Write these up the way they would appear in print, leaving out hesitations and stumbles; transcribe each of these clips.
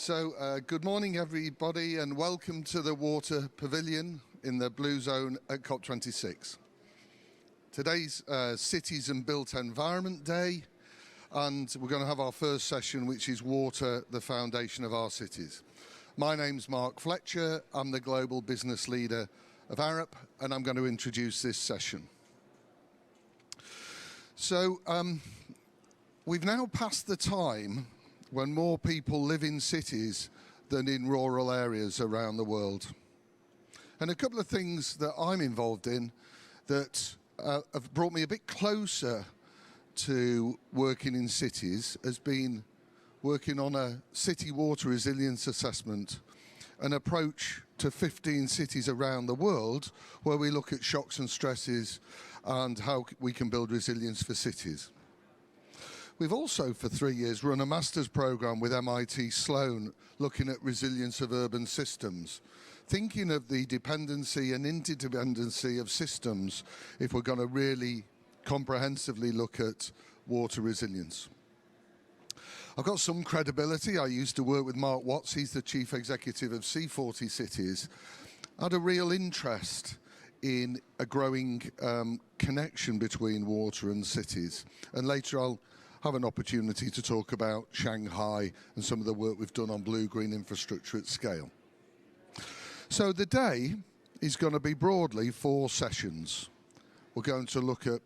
Good morning, everybody, and welcome to the Water Pavilion in the Blue Zone at COP26. Today's Cities and Built Environment Day, and we're going to have our first session, which is Water, the Foundation of Our Cities. My name's Mark Fletcher. I'm the Global Business Leader of Arup, and I'm going to introduce this session. We've now passed the time when more people live in cities than in rural areas around the world. And a couple of things that I'm involved in that have brought me a bit closer to working in cities has been working on a city water resilience assessment, an approach to 15 cities around the world where we look at shocks and stresses and how we can build resilience for cities. We've also, for 3 years, run a master's program with MIT Sloan looking at resilience of urban systems, thinking of the dependency and interdependency of systems if we're going to really comprehensively look at water resilience. I've got some credibility. I used to work with Mark Watts. He's the chief executive of C40 Cities. I had a real interest in a growing connection between water and cities. And later I'll have an opportunity to talk about Shanghai and some of the work we've done on blue-green infrastructure at scale. So the day is going to be broadly 4 sessions. We're going to look at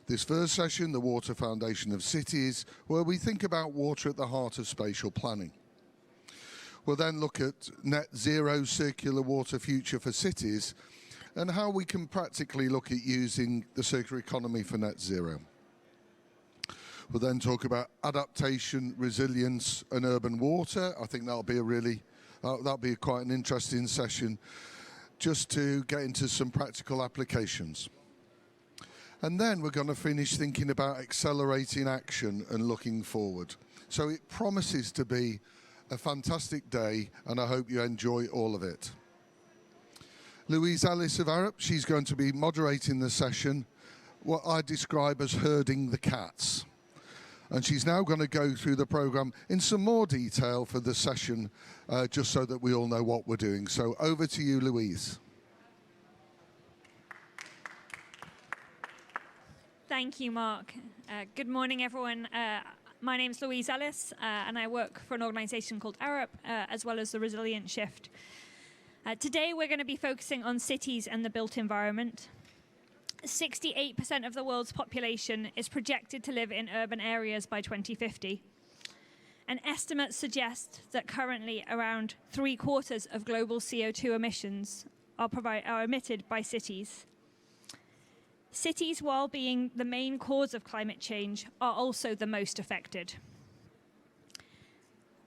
this first session, the Water Foundation of Cities, where we think about water at the heart of spatial planning. We'll then look at net zero circular water future for cities and how we can practically look at using the circular economy for net zero. We'll then talk about adaptation, resilience, and urban water. I think that'll be quite an interesting session just to get into some practical applications. And then we're going to finish thinking about accelerating action and looking forward. So it promises to be a fantastic day, and I hope you enjoy all of it. Louise Ellis of Arup, she's going to be moderating the session, what I describe as herding the cats. And she's now going to go through the program in some more detail for the session, just so that we all know what we're doing. So over to you, Louise. Thank you, Mark. Good morning, everyone. My name is Louise Ellis, and I work for an organization called Arup, as well as the Resilient Shift. Today, we're going to be focusing on cities and the built environment. 68% of the world's population is projected to live in urban areas by 2050. And estimates suggest that currently around 3/4 of global CO2 emissions are emitted by cities. Cities, while being the main cause of climate change, are also the most affected.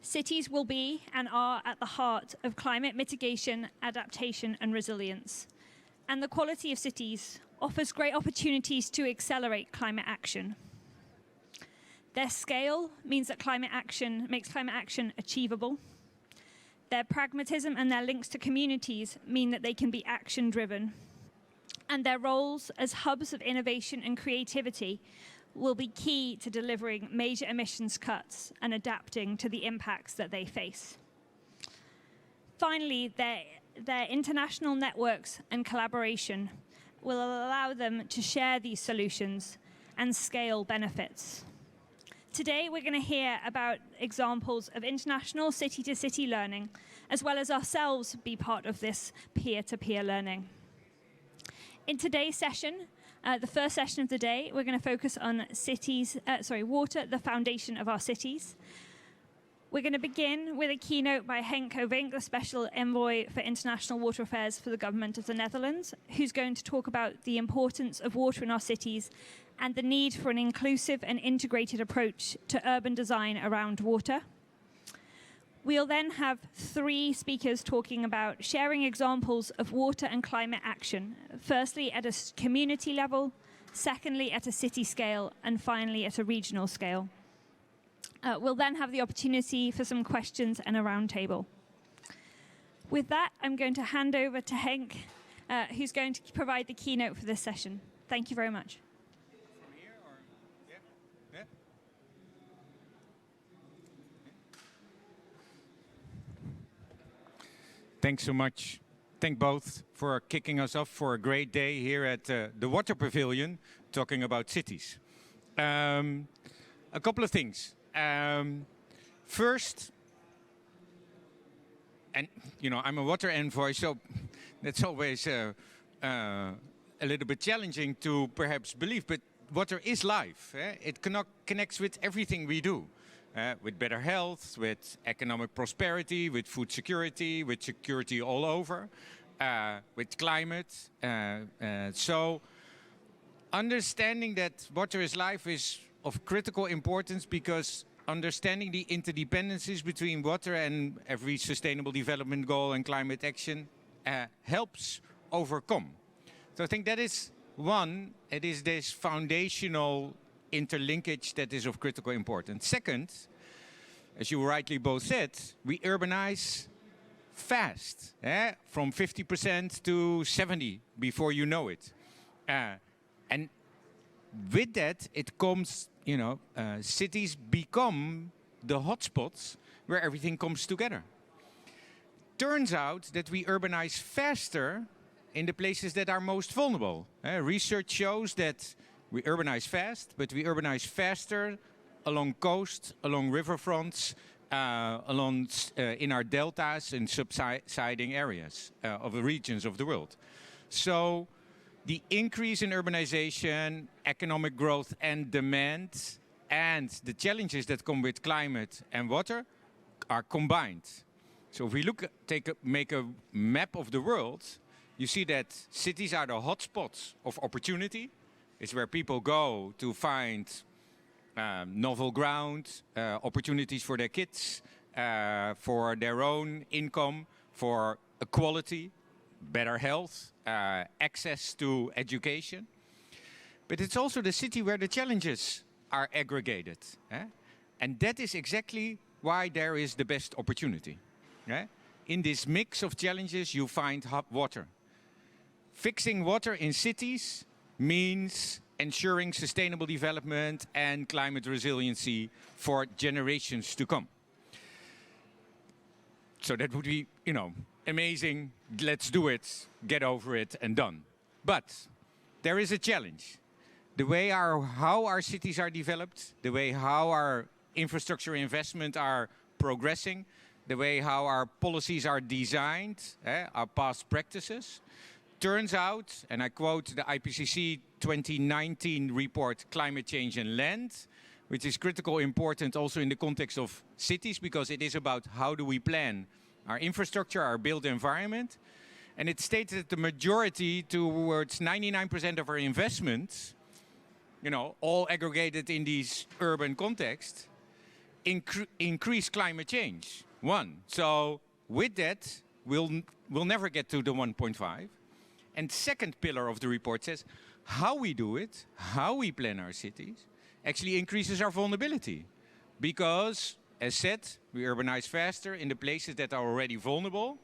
Cities will be and are at the heart of climate mitigation, adaptation, and resilience. And the quality of cities offers great opportunities to accelerate climate action. Their scale means that makes climate action achievable. Their pragmatism and their links to communities mean that they can be action-driven. And their roles as hubs of innovation and creativity will be key to delivering major emissions cuts and adapting to the impacts that they face. Finally, their international networks and collaboration will allow them to share these solutions and scale benefits. Today, we're going to hear about examples of international city-to-city learning, as well as ourselves be part of this peer-to-peer learning. In today's session, the first session of the day, we're going to focus on water, the foundation of our cities. We're going to begin with a keynote by Henk Ovink, the Special Envoy for International Water Affairs for the Government of the Netherlands, who's going to talk about the importance of water in our cities and the need for an inclusive and integrated approach to urban design around water. We'll then have 3 speakers talking about sharing examples of water and climate action, firstly at a community level, secondly at a city scale, and finally at a regional scale. We'll then have the opportunity for some questions and a roundtable. With that, I'm going to hand over to Henk, who's going to provide the keynote for this session. Thank you very much. From here, or yeah? Thanks so much. Thank both for kicking us off for a great day here at the Water Pavilion, talking about cities. A couple of things. First, and you know, I'm a water envoy, so that's always a little bit challenging to perhaps believe, but water is life. It connects with everything we do. With better health, with economic prosperity, with food security, with security all over, with climate. So understanding that water is life is of critical importance, because understanding the interdependencies between water and every sustainable development goal and climate action helps overcome. So I think that is one, it is this foundational interlinkage that is of critical importance. Second, as you rightly both said, we urbanize fast, from 50% to 70% before you know it. And with that, it comes, you know, cities become the hotspots where everything comes together. Turns out that we urbanize faster in the places that are most vulnerable. Research shows that we urbanize fast, but we urbanize faster along coast, along riverfronts, in our deltas and subsiding areas of the regions of the world. So the increase in urbanization, economic growth and demand, and the challenges that come with climate and water are combined. So if we make a map of the world, you see that cities are the hotspots of opportunity. It's where people go to find novel ground, opportunities for their kids, for their own income, for equality, better health, access to education. But it's also the city where the challenges are aggregated. And that is exactly why there is the best opportunity. In this mix of challenges, you find water. Fixing water in cities means ensuring sustainable development and climate resiliency for generations to come. So that would be, you know, amazing. Let's do it, get over it, and done. But there is a challenge. The way how our cities are developed, the way how our infrastructure investment are progressing, the way how our policies are designed, our past practices, turns out, and I quote the IPCC 2019 report, Climate Change and Land, which is critically important also in the context of cities, because it is about how do we plan our infrastructure, our built environment. And it states that the majority, towards 99% of our investments, you know, all aggregated in these urban contexts, increase climate change. One. So with that, we'll never get to the 1.5. And second pillar of the report says how we do it, how we plan our cities, actually increases our vulnerability. Because, as said, we urbanize faster in the places that are already vulnerable.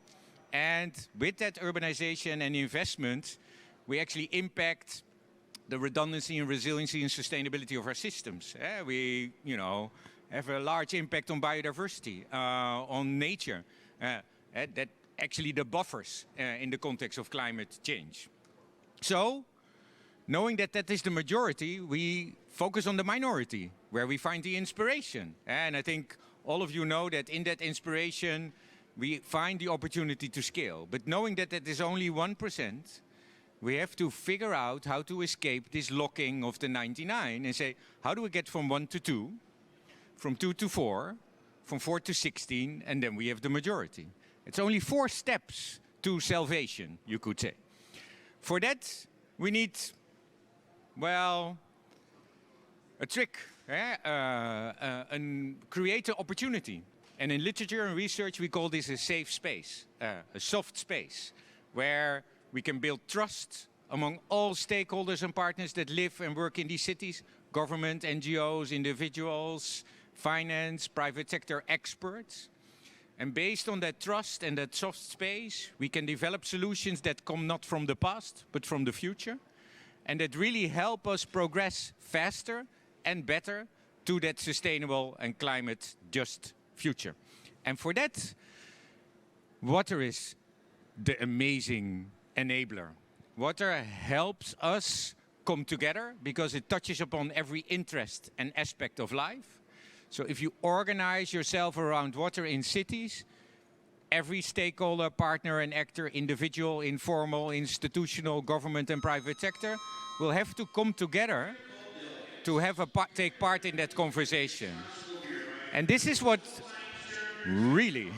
And with that urbanization and investment, we actually impact the redundancy and resiliency and sustainability of our systems. We, you know, have a large impact on biodiversity, on nature. That actually the buffers in the context of climate change. So, knowing that that is the majority, we focus on the minority, where we find the inspiration. And I think all of you know that in that inspiration, we find the opportunity to scale. But knowing that that is only 1%, we have to figure out how to escape this locking of the 99 and say, how do we get from 1 to 2, from 2 to 4, from 4 to 16, and then we have the majority. It's only 4 steps to salvation, you could say. For that, we need, well, a trick, create an opportunity. And in literature and research, we call this a safe space, a soft space, where we can build trust among all stakeholders and partners that live and work in these cities, government, NGOs, individuals, finance, private sector experts. And based on that trust and that soft space, we can develop solutions that come not from the past, but from the future, and that really help us progress faster and better to that sustainable and climate just future. And for that, water is the amazing enabler. Water helps us come together because it touches upon every interest and aspect of life. So if you organize yourself around water in cities, every stakeholder, partner and actor, individual, informal, institutional, government and private sector will have to come together to have take part in that conversation. And this is what really...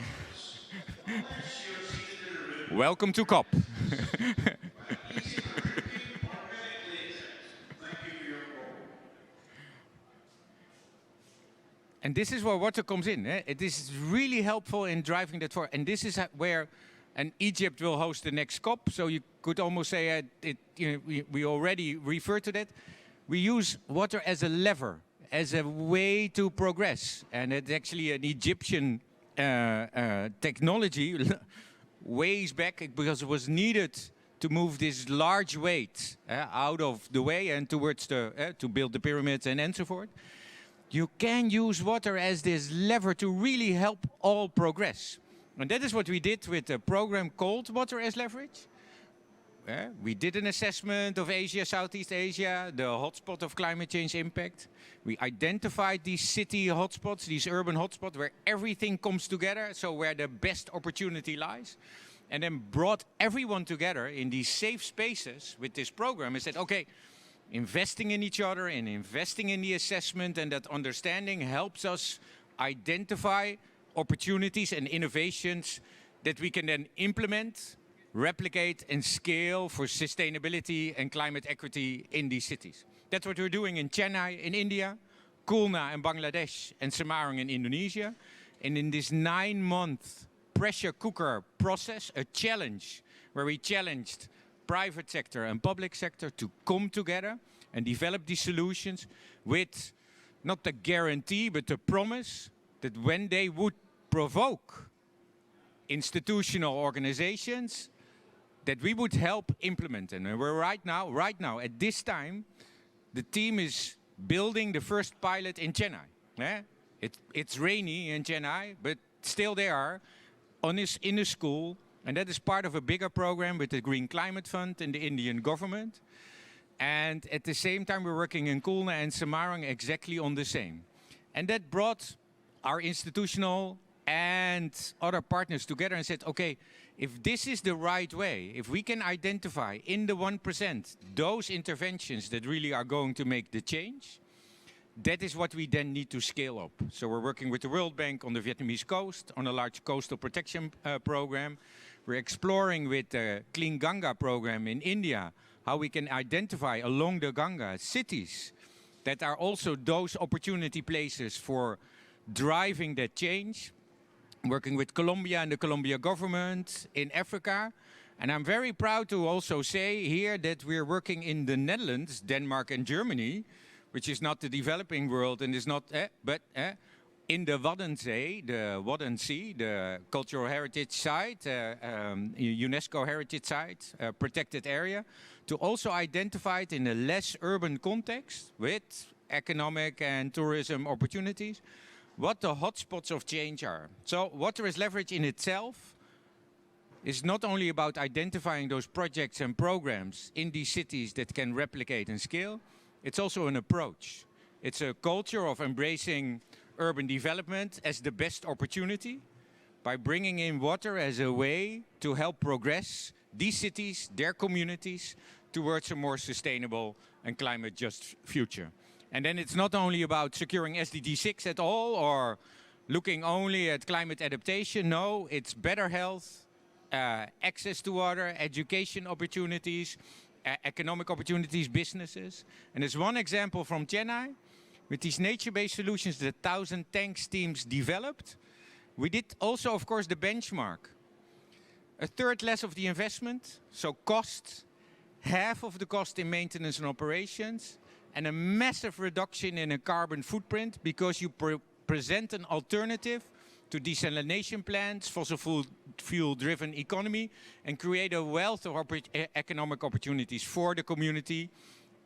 Welcome to COP. And this is where water comes in. It is really helpful in driving that forward. And this is where, and Egypt will host the next COP, so you could almost say we already refer to that. We use water as a lever, as a way to progress. And it's actually an Egyptian technology ways back because it was needed to move this large weight out of the way and towards to build the pyramids and so forth. You can use water as this lever to really help all progress. And that is what we did with a program called Water as Leverage. We did an assessment of Asia, Southeast Asia, the hotspot of climate change impact. We identified these city hotspots, these urban hotspots, where everything comes together, so where the best opportunity lies. And then brought everyone together in these safe spaces with this program and said, okay, investing in each other and investing in the assessment and that understanding helps us identify opportunities and innovations that we can then implement, replicate and scale for sustainability and climate equity in these cities. That's what we're doing in Chennai in India, Khulna in Bangladesh and Semarang in Indonesia. And in this 9-month pressure cooker process, a challenge where we challenged private sector and public sector to come together and develop these solutions with not the guarantee, but the promise that when they would provoke institutional organizations, that we would help implement them. And we're right now, at this time, the team is building the first pilot in Chennai. It's rainy in Chennai, but still they are in a school. And that is part of a bigger program with the Green Climate Fund and the Indian government. And at the same time, we're working in Khulna and Semarang exactly on the same. And that brought our institutional and other partners together and said, okay, if this is the right way, if we can identify in the 1% those interventions that really are going to make the change, that is what we then need to scale up. So we're working with the World Bank on the Vietnamese coast on a large coastal protection program. We're exploring with the Clean Ganga program in India how we can identify along the Ganga cities that are also those opportunity places for driving that change. Working with Colombia and the Colombia government in Africa. And I'm very proud to also say here that we're working in the Netherlands, Denmark and Germany, which is not the developing world and is not, in the Waddenzee, the cultural heritage site, UNESCO heritage site, protected area, to also identify it in a less urban context with economic and tourism opportunities, what the hotspots of change are. So water as leverage in itself is not only about identifying those projects and programs in these cities that can replicate and scale, it's also an approach. It's a culture of embracing urban development as the best opportunity by bringing in water as a way to help progress these cities, their communities, towards a more sustainable and climate-just future. And then it's not only about securing SDG 6 at all or looking only at climate adaptation. No, it's better health, access to water, education opportunities, economic opportunities, businesses. And there's one example from Chennai. With these nature-based solutions that 1,000 tanks teams developed, we did also, of course, the benchmark. A third less of the investment, so cost, half of the cost in maintenance and operations, and a massive reduction in a carbon footprint because you present an alternative to desalination plants, fossil fuel-driven economy, and create a wealth of economic opportunities for the community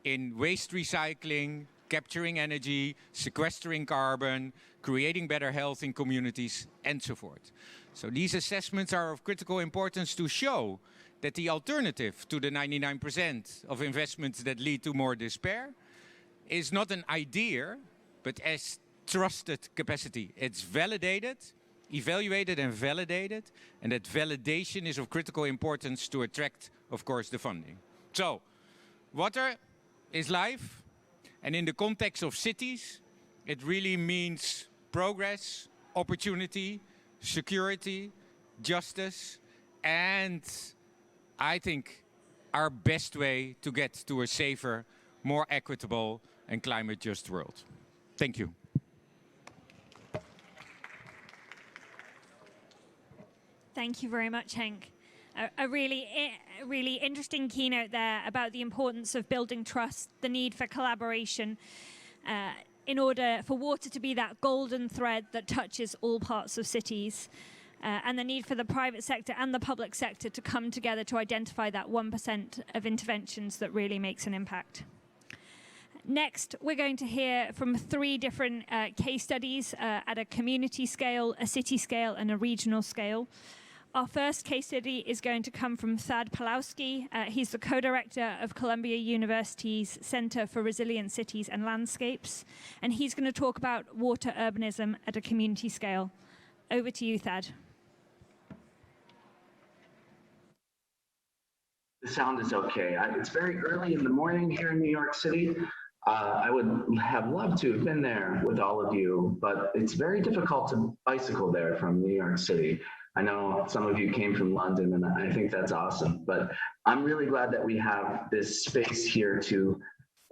in waste recycling, capturing energy, sequestering carbon, creating better health in communities, and so forth. So these assessments are of critical importance to show that the alternative to the 99% of investments that lead to more despair is not an idea, but as trusted capacity. It's validated, evaluated and validated, and that validation is of critical importance to attract, of course, the funding. So, water is life, and in the context of cities, it really means progress, opportunity, security, justice, and I think our best way to get to a safer, more equitable and climate just world. Thank you. Thank you very much, Henk. A really interesting keynote there about the importance of building trust, the need for collaboration, in order for water to be that golden thread that touches all parts of cities, and the need for the private sector and the public sector to come together to identify that 1% of interventions that really makes an impact. Next, we're going to hear from 3 different case studies at a community scale, a city scale, and a regional scale. Our first case study is going to come from Thad Pawlowski. He's the co-director of Columbia University's Center for Resilient Cities and Landscapes, and he's going to talk about water urbanism at a community scale. Over to you, Thad. The sound is okay. It's very early in the morning here in New York City. I would have loved to have been there with all of you, but it's very difficult to bicycle there from New York City. I know some of you came from London, and I think that's awesome, but I'm really glad that we have this space here to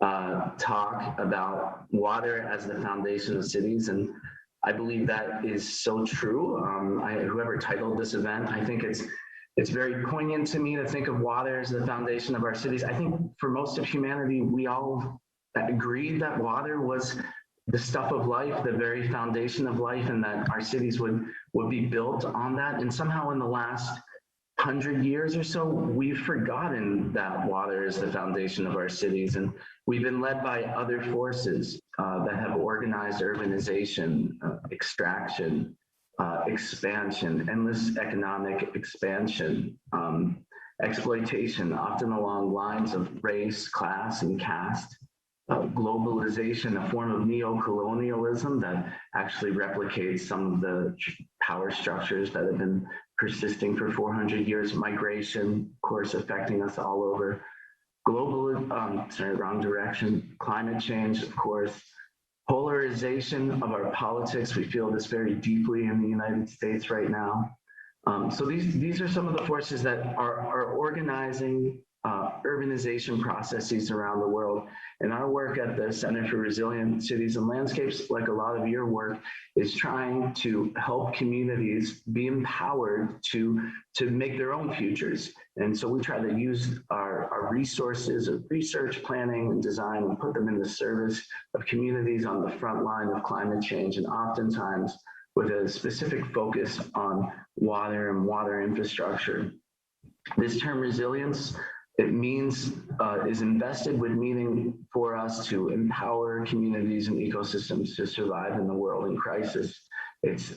talk about water as the foundation of cities, and I believe that is so true. Whoever titled this event, I think it's very poignant to me to think of water as the foundation of our cities. I think for most of humanity, we all agreed that water was the stuff of life, the very foundation of life, and that our cities would be built on that. And somehow in the last 100 years or so, we've forgotten that water is the foundation of our cities. And we've been led by other forces that have organized urbanization, extraction, expansion, endless economic expansion, exploitation, often along lines of race, class, and caste. Globalization, a form of neo-colonialism that actually replicates some of the power structures that have been persisting for 400 years. Migration, of course, affecting us all over. Wrong direction. Climate change, of course. Polarization of our politics. We feel this very deeply in the United States right now. So these are some of the forces that are organizing urbanization processes around the world. And our work at the Center for Resilient Cities and Landscapes, like a lot of your work, is trying to help communities be empowered to make their own futures. And so we try to use our resources of research, planning, and design and put them in the service of communities on the front line of climate change, and oftentimes with a specific focus on water and water infrastructure. This term resilience, it means, is invested with meaning for us to empower communities and ecosystems to survive in the world in crisis. It's,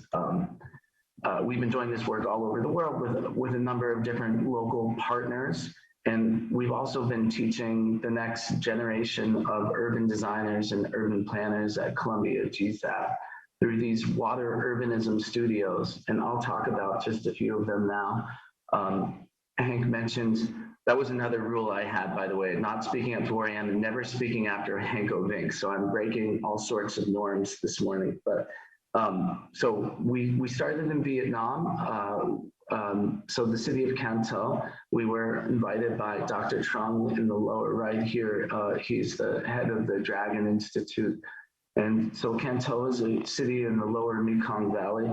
we've been doing this work all over the world with a number of different local partners. And we've also been teaching the next generation of urban designers and urban planners at Columbia GSAP through these water urbanism studios. And I'll talk about just a few of them now. Hank mentioned, that was another rule I had, by the way, not speaking at 4 a.m. and never speaking after Hank Ovink. So I'm breaking all sorts of norms this morning. But so we started in Vietnam. So the city of Can Tho, we were invited by Dr. Trung in the lower right here. He's the head of the Dragon Institute. And so Can Tho is a city in the lower Mekong Valley.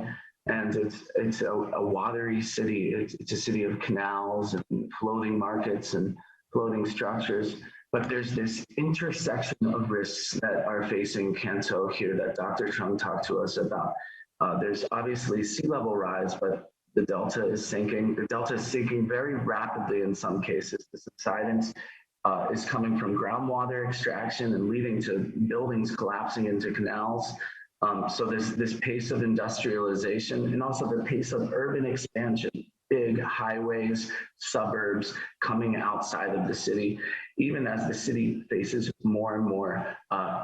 And it's a watery city. It's a city of canals and floating markets and floating structures. But there's this intersection of risks that are facing Can Tho here that Dr. Trung talked to us about. There's obviously sea level rise, but the delta is sinking. The delta is sinking very rapidly in some cases. The subsidence is coming from groundwater extraction and leading to buildings collapsing into canals. So this pace of industrialization and also the pace of urban expansion, big highways, suburbs coming outside of the city, even as the city faces more and more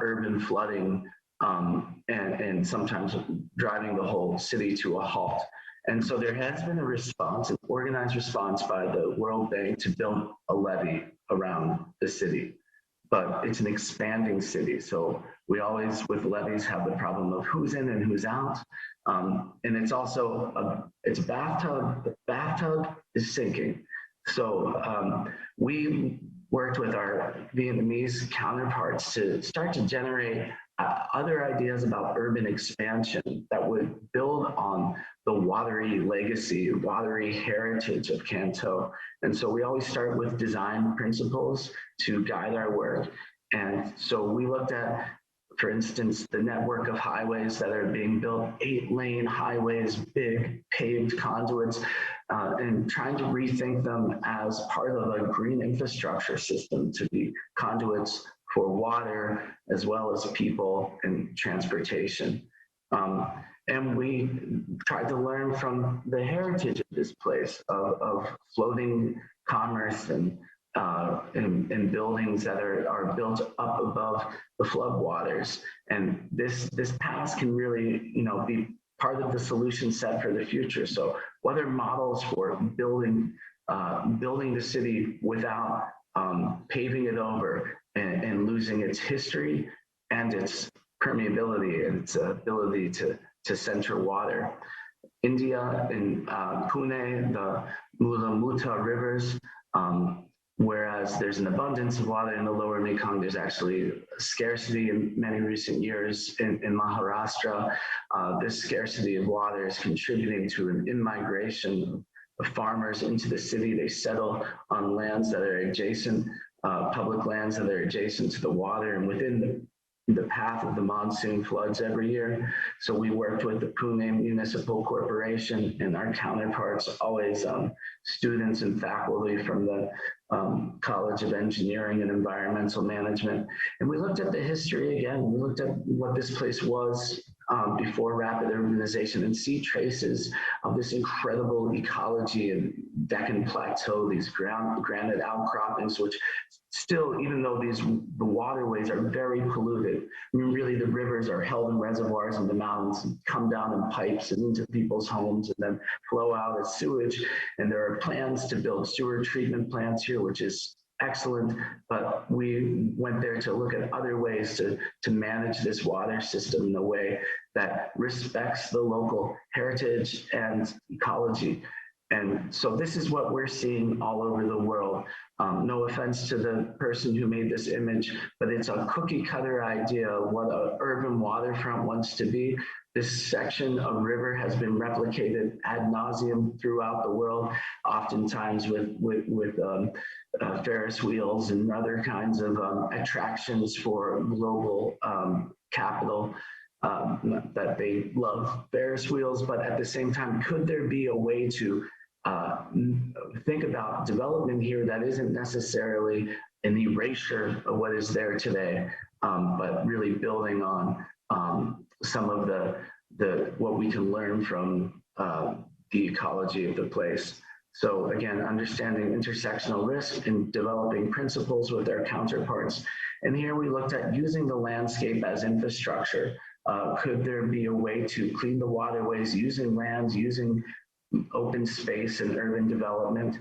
urban flooding and sometimes driving the whole city to a halt. And so there has been a response, an organized response by the World Bank to build a levee around the city. But it's an expanding city. So we always, with levees, have the problem of who's in and who's out. And it's also, it's a bathtub, the bathtub is sinking. So we worked with our Vietnamese counterparts to start to generate other ideas about urban expansion that would build on the watery legacy, watery heritage of Canton. And so we always start with design principles to guide our work. And so we looked at, for instance, the network of highways that are being built, 8-lane highways, big paved conduits, and trying to rethink them as part of a green infrastructure system to be conduits for water, as well as people and transportation. And we tried to learn from the heritage of this place of floating commerce and buildings that are built up above the floodwaters. And this past can really, be part of the solution set for the future. So what are models for building the city without paving it over and losing its history and its permeability and its ability to center water? India in Pune, the Mula Muta rivers, whereas there's an abundance of water in the lower Mekong, there's actually scarcity in many recent years in Maharashtra. This scarcity of water is contributing to an in-migration of farmers into the city. They settle on lands that are adjacent, public lands that are adjacent to the water and within the path of the monsoon floods every year. So we worked with the Pune Municipal Corporation and our counterparts, always students and faculty from the College of Engineering and Environmental Management. And we looked at the history again. We looked at what this place was before rapid urbanization and see traces of this incredible ecology and Deccan Plateau, these granite outcroppings, which still, even though the waterways are very polluted, I mean, really the rivers are held in reservoirs in the mountains and come down in pipes and into people's homes and then flow out as sewage. And there are plans to build sewer treatment plants here, which is excellent, but we went there to look at other ways to manage this water system in a way that respects the local heritage and ecology. And so this is what we're seeing all over the world. No offense to the person who made this image, but it's a cookie cutter idea of what an urban waterfront wants to be. This section of river has been replicated ad nauseum throughout the world, oftentimes with Ferris wheels and other kinds of attractions for global capital. That they love Ferris wheels, but at the same time, could there be a way to think about development here that isn't necessarily an erasure of what is there today, but really building on some of the what we can learn from the ecology of the place. So again, understanding intersectional risk and developing principles with our counterparts. And here we looked at using the landscape as infrastructure. Could there be a way to clean the waterways using lands, using open space and urban development,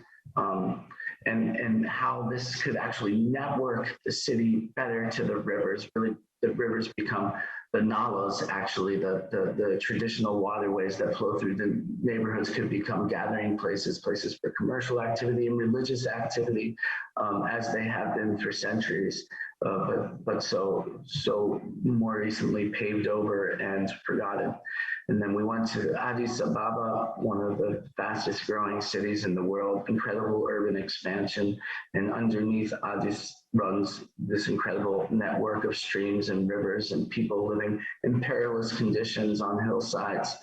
and how this could actually network the city better to the rivers. Really, the rivers become the nalas, actually, the traditional waterways that flow through the neighborhoods could become gathering places for commercial activity and religious activity, as they have been for centuries. But so more recently paved over and forgotten. And then we went to Addis Ababa, one of the fastest growing cities in the world, incredible urban expansion. And underneath Addis runs this incredible network of streams and rivers and people living in perilous conditions on hillsides.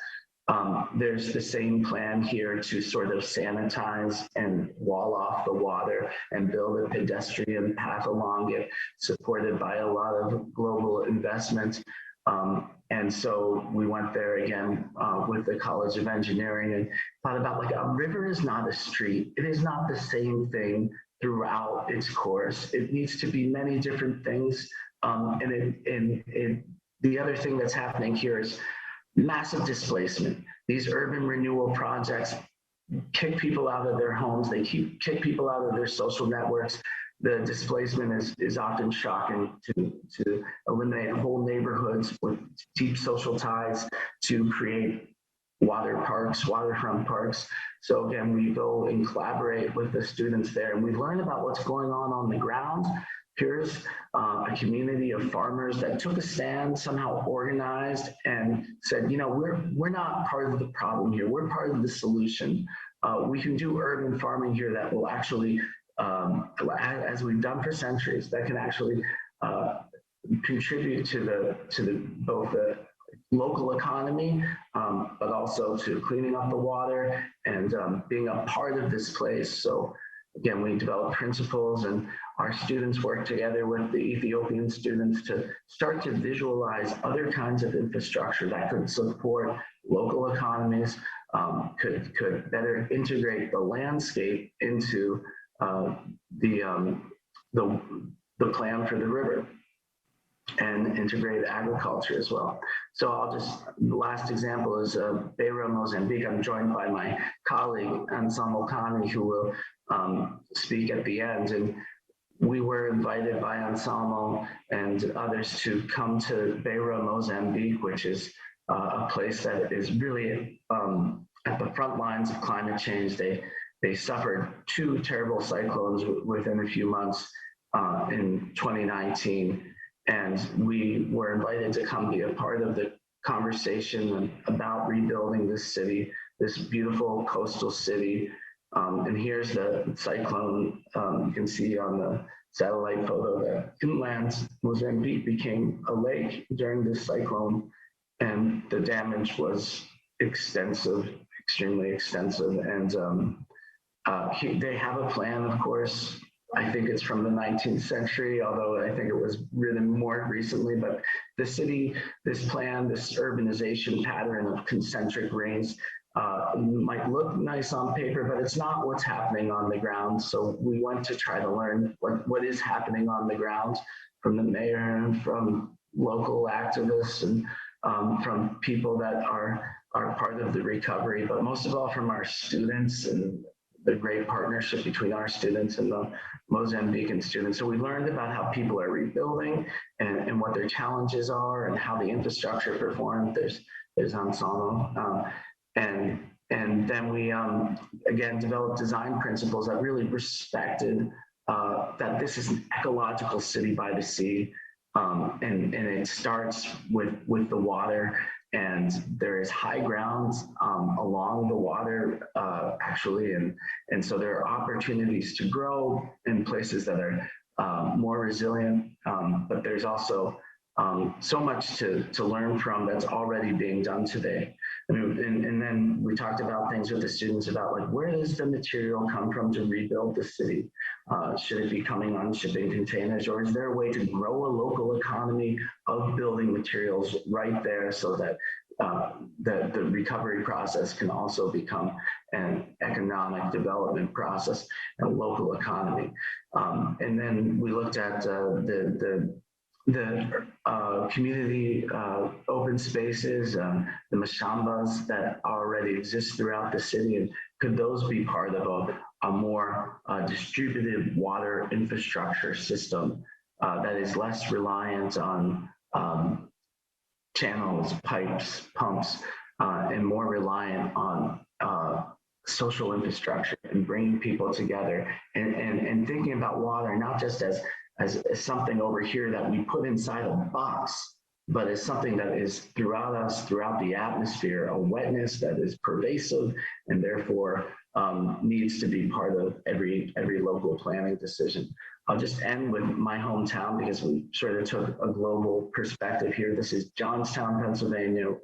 There's the same plan here to sort of sanitize and wall off the water and build a pedestrian path along it, supported by a lot of global investment. And so we went there again with the College of Engineering and thought about, like, a river is not a street. It is not the same thing throughout its course. It needs to be many different things. The other thing that's happening here is massive displacement. These urban renewal projects kick people out of their homes. They kick people out of their social networks. The displacement is often shocking to eliminate whole neighborhoods with deep social ties to create waterfront parks. So again, we go and collaborate with the students there, and we learn about what's going on the ground. Here's a community of farmers that took a stand, somehow organized, and said, you know, we're not part of the problem here. We're part of the solution. We can do urban farming here that will actually, as we've done for centuries, that can actually contribute to both the local economy, but also to cleaning up the water and being a part of this place. So again, we develop principles, and our students work together with the Ethiopian students to start to visualize other kinds of infrastructure that could support local economies, could better integrate the landscape into the plan for the river, and integrate agriculture as well. So the last example is Beirut Mozambique. I'm joined by my colleague, Anselmo Kani, who will speak at the end. And we were invited by Anselmo and others to come to Beirut Mozambique, which is a place that is really at the front lines of climate change. They suffered 2 terrible cyclones within a few months in 2019. And we were invited to come be a part of the conversation about rebuilding this city, this beautiful coastal city. And here's the cyclone. You can see on the satellite photo that inland Mozambique became a lake during this cyclone. And the damage was extensive, extremely extensive. And they have a plan, of course. I think it's from the 19th century, although I think it was really more recently. But the city, this plan, this urbanization pattern of concentric rings might look nice on paper, but it's not what's happening on the ground. So we went to try to learn what is happening on the ground from the mayor and from local activists and from people that are part of the recovery, but most of all from our students and the great partnership between our students and the Mozambican students. So we learned about how people are rebuilding and what their challenges are and how the infrastructure performed. There's Anselmo. And then we, again, developed design principles that really respected that this is an ecological city by the sea. And it starts with the water. And there is high ground along the water, actually. And so there are opportunities to grow in places that are more resilient, but there's also so much to learn from that's already being done today. And then we talked about things with the students about, like, where does the material come from to rebuild the city? Should it be coming on shipping containers, or is there a way to grow a local economy of building materials right there so that the recovery process can also become an economic development process and a local economy? And then we looked at the community open spaces, the mashambas that already exist throughout the city, and could those be part of a more distributed water infrastructure system that is less reliant on channels, pipes, pumps, and more reliant on social infrastructure and bringing people together and thinking about water not just as something over here that we put inside a box, but as something that is throughout us, throughout the atmosphere, a wetness that is pervasive and therefore needs to be part of every local planning decision. I'll just end with my hometown because we sort of took a global perspective here. This is Johnstown, Pennsylvania,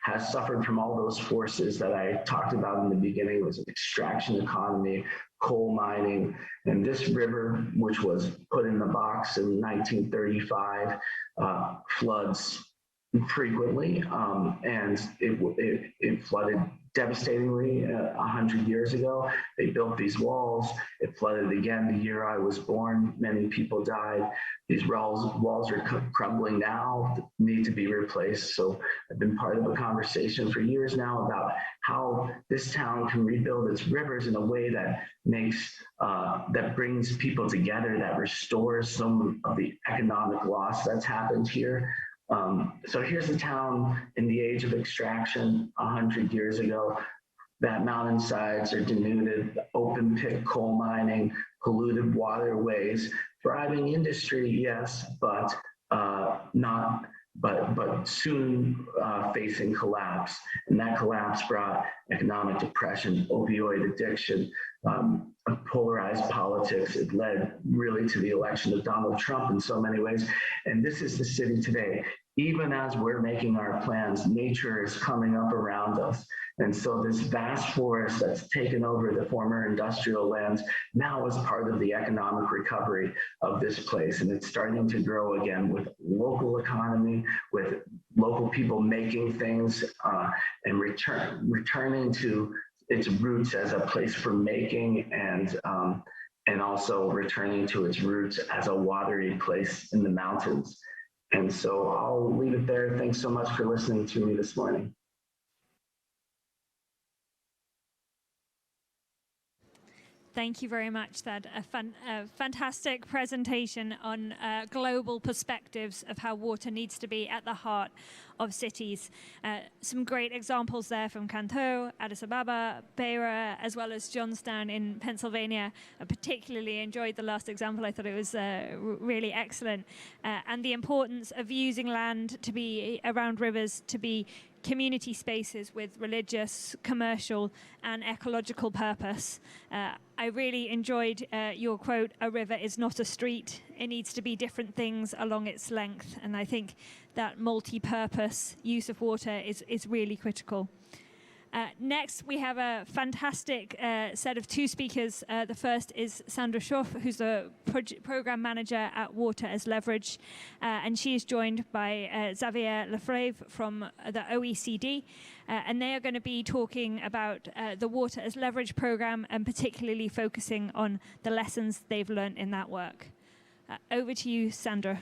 has suffered from all those forces that I talked about in the beginning. It was an extraction economy, coal mining, and this river, which was put in the box in 1935, floods frequently, and it flooded devastatingly 100 years ago. They built these walls. It flooded again the year I was born. Many people died. These walls are crumbling now, need to be replaced. So I've been part of a conversation for years now about how this town can rebuild its rivers in a way that makes, that brings people together, that restores some of the economic loss that's happened here. So here's a town in the age of extraction 100 years ago. That mountainsides are denuded, open pit coal mining, polluted waterways, thriving industry, yes, but soon facing collapse. And that collapse brought economic depression, opioid addiction, polarized politics. It led really to the election of Donald Trump in so many ways. And this is the city today. Even as we're making our plans, nature is coming up around us. And so this vast forest that's taken over the former industrial lands now is part of the economic recovery of this place. And it's starting to grow again with local economy, with local people making things and returning to its roots as a place for making, and also returning to its roots as a watery place in the mountains. And so I'll leave it there. Thanks so much for listening to me this morning. Thank you very much, Thad. A fantastic presentation on global perspectives of how water needs to be at the heart of cities. Some great examples there from Kanto, Addis Ababa, Beirut, as well as Johnstown in Pennsylvania. I particularly enjoyed the last example. I thought it was really excellent. And the importance of using land to be around rivers to be community spaces with religious, commercial, and ecological purpose. I really enjoyed your quote, "A river is not a street. It needs to be different things along its length." And I think that multi-purpose use of water is really critical. Next, we have a fantastic set of two speakers. The first is Sandra Shaw, who's the program manager at Water as Leverage, and she is joined by Xavier Lefebvre from the OECD, and they are going to be talking about the Water as Leverage program and particularly focusing on the lessons they've learned in that work. Over to you, Sandra.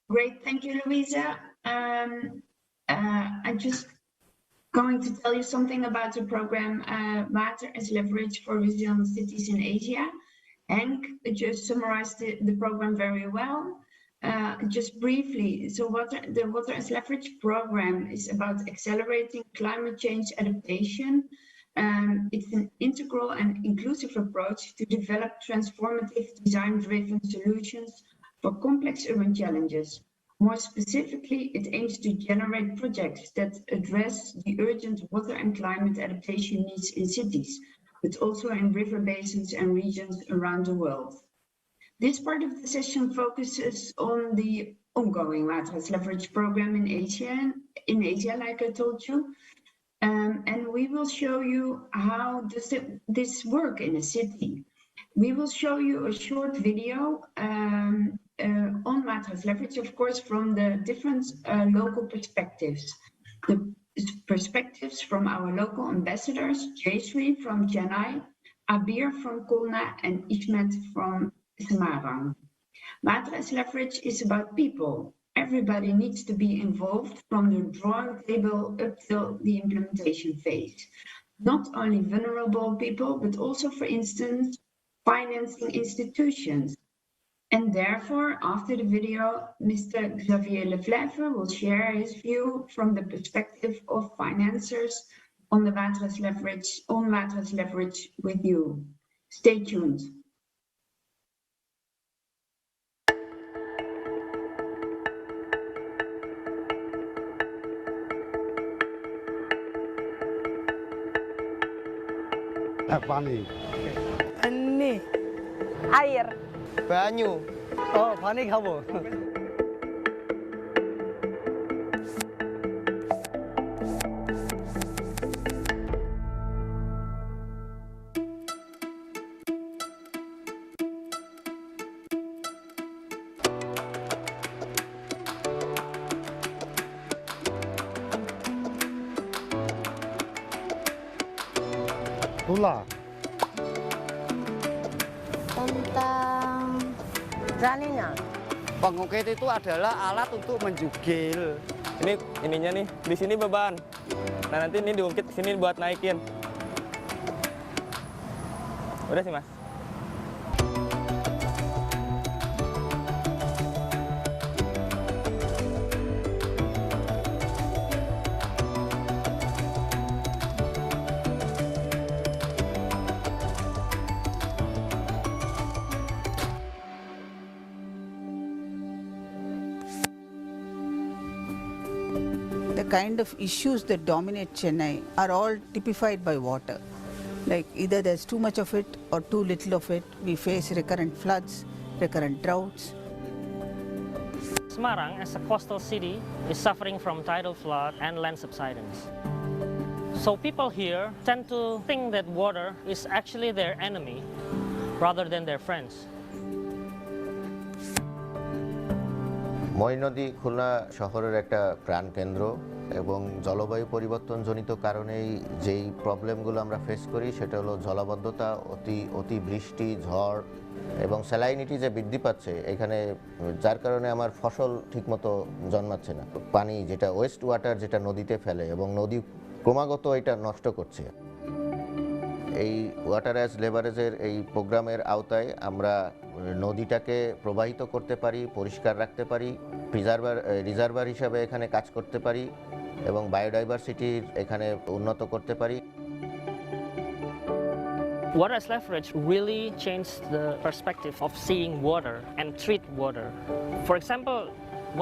Great, thank you, Louisa. I'm just going to tell you something about the program Water as Leverage for Resilient Cities in Asia. Henk just summarized the program very well. Just briefly, so the Water as Leverage program is about accelerating climate change adaptation. It's an integral and inclusive approach to develop transformative design-driven solutions for complex urban challenges. More specifically, it aims to generate projects that address the urgent water and climate adaptation needs in cities, but also in river basins and regions around the world. This part of the session focuses on the ongoing Water as Leverage program in Asia, like I told you. And we will show you how does this work in a city. We will show you a short video on Water as Leverage, of course, from the different local perspectives. The perspectives from our local ambassadors, Jayshree from Chennai, Abir from Khulna, and Ismet from Semarang. Water as Leverage is about people. Everybody needs to be involved from the drawing table up till the implementation phase. Not only vulnerable people, but also, for instance, financing institutions. And therefore, after the video, Mr. Xavier Lefebvre will share his view from the perspective of financiers on the Water as Leverage with you. Stay tuned. পানি Ini Air. banyu. Oh, পানি খাবো। তুলা Tentang Zanina. Pengukit itu adalah alat untuk menjugil. Ini ininya nih, di sini beban. Nah nanti ini diungkit ke sini buat naikin. Udah sih mas. The kind of issues that dominate Chennai are all typified by water. Like either there's too much of it or too little of it. We face recurrent floods, recurrent droughts. Semarang, as a coastal city, is suffering from tidal flood and land subsidence. So people here tend to think that water is actually their enemy rather than their friends. ময়নদী Khulna শহরের একটা প্রাণকেন্দ্র এবং জলবায়ু পরিবর্তনজনিত কারণেই যেই প্রবলেমগুলো আমরা face করি সেটা হলো জলাবদ্ধতা, অতিবৃষ্টি, ঝড় এবং স্যালাইনিটি যে বৃদ্ধি পাচ্ছে এখানে, যার কারণে আমার ফসল ঠিকমতো জন্মাচ্ছে না। পানি যেটা ওয়েস্ট ওয়াটার যেটা নদীতে ফেলে এবং নদী ক্রমাগত এটা নষ্ট করছে। এই ওয়াটার অ্যাজ লেভারেজের এই প্রোগ্রামের আওতায় আমরা নদীটাকে প্রবাহিত করতে পারি, পরিষ্কার রাখতে পারি, রিজার্ভার হিসাবে এখানে কাজ করতে পারি এবং বায়োডাইভার্সিটির এখানে উন্নত করতে পারি। Water as leverage really changed the perspective of seeing water and treat water. For example,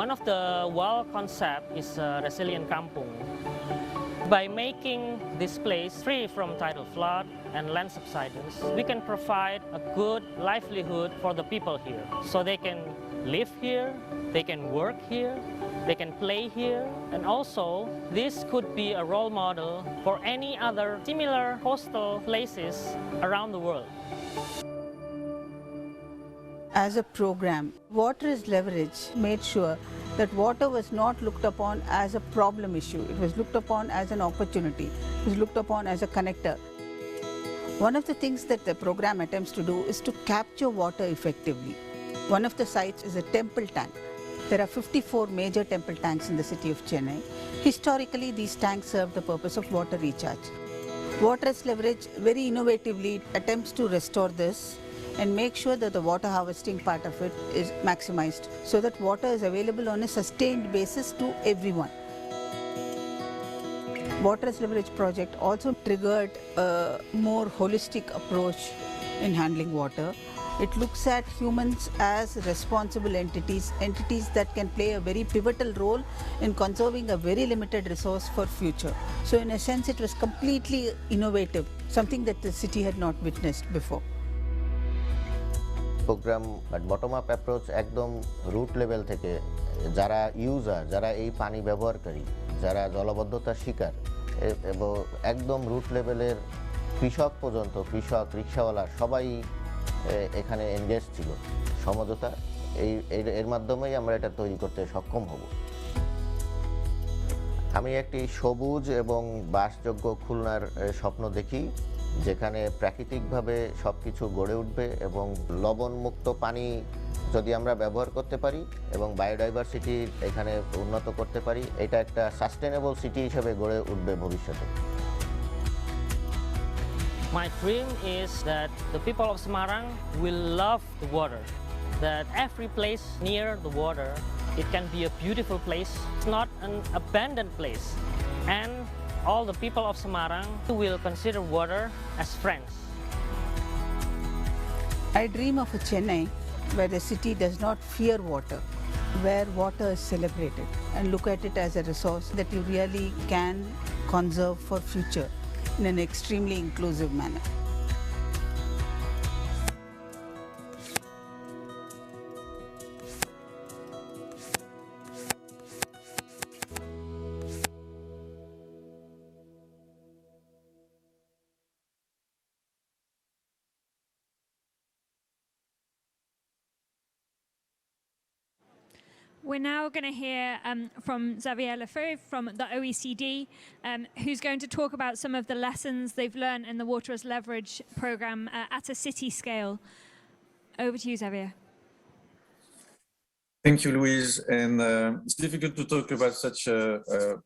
one of the WAL concept is resilient kampung. By making this place free from tidal flood and land subsidence, we can provide a good livelihood for the people here. So they can live here, they can work here, they can play here, and also this could be a role model for any other similar coastal places around the world. As a program, Water is Leverage made sure that water was not looked upon as a problem issue. It was looked upon as an opportunity. It was looked upon as a connector. One of the things that the program attempts to do is to capture water effectively. One of the sites is a temple tank. There are 54 major temple tanks in the city of Chennai. Historically, these tanks serve the purpose of water recharge. Water as Leverage very innovatively attempts to restore this and make sure that the water harvesting part of it is maximized so that water is available on a sustained basis to everyone. Water as Leverage project also triggered a more holistic approach in handling water. It looks at humans as responsible entities that can play a very pivotal role in conserving a very limited resource for future. So in a sense, it was completely innovative, something that the city had not witnessed before. Program bottom up approach একদম root level থেকে যারা user, যারা এই পানি ব্যবহারকারী, যারা জলবদ্ধতার শিকার এবং একদম রুট লেভেলের কৃষক পর্যন্ত, কৃষক, রিক্সাওয়ালা সবাই এখানে এনগেজ ছিল। সমঝোতা এর মাধ্যমেই আমরা এটা তৈরি করতে সক্ষম হব। আমি একটি সবুজ এবং বাসযোগ্য খুলনার স্বপ্ন দেখি, যেখানে প্রাকৃতিকভাবে সব কিছু গড়ে উঠবে এবং লবণমুক্ত পানি যদি আমরা ব্যবহার করতে পারি এবং বায়োডাইভার্সিটি এখানে উন্নত করতে পারি, এটা একটা সাস্টেনেবল সিটি হিসেবে গড়ে উঠবে ভবিষ্যতে। My dream is that the people of Semarang will love the water, that every place near the water, it can be a beautiful place, it's not an abandoned place, and all the people of Semarang will consider water as friends. I dream of a Chennai where the city does not fear water, where water is celebrated and look at it as a resource that you really can conserve for future in an extremely inclusive manner. We're now going to hear from Xavier Lefebvre from the OECD, who's going to talk about some of the lessons they've learned in the Water as Leverage program at a city scale. Over to you, Xavier. Thank you, Louise. And it's difficult to talk about such a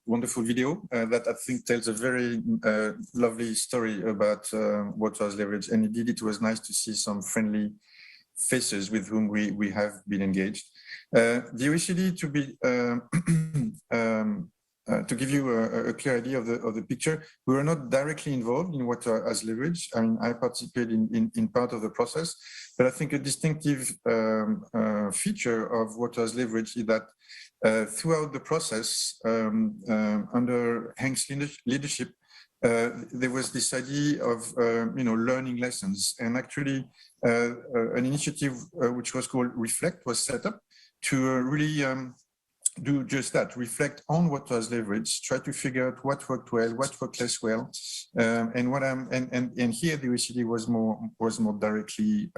wonderful video that I think tells a very lovely story about water as leverage. And indeed, it was nice to see some friendly faces with whom we have been engaged. The OECD, to give you a clear idea of the picture, we were not directly involved in water as leverage. I mean, I participated in part of the process, but I think a distinctive feature of water as leverage is that throughout the process, under Henk's leadership, there was this idea of learning lessons, and actually an initiative which was called Reflect was set up to really do just that, reflect on what was leveraged, try to figure out what worked well, what worked less well, and here the OECD was more directly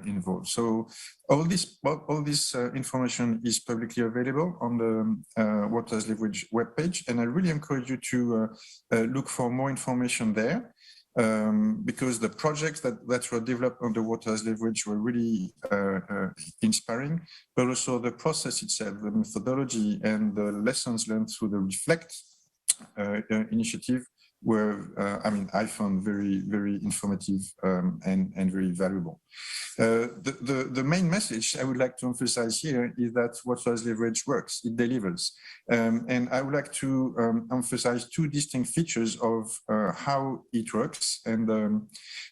involved. So all this information is publicly available on the Water as Leverage webpage, and I really encourage you to look for more information there. Because the projects that were developed on the Water as Leverage were really inspiring, but also the process itself, the methodology, and the lessons learned through the Reflect initiative were, I found very, very informative and very valuable. The main message I would like to emphasize here is that Water as Leverage works, it delivers. And I would like to emphasize two distinct features of how it works. And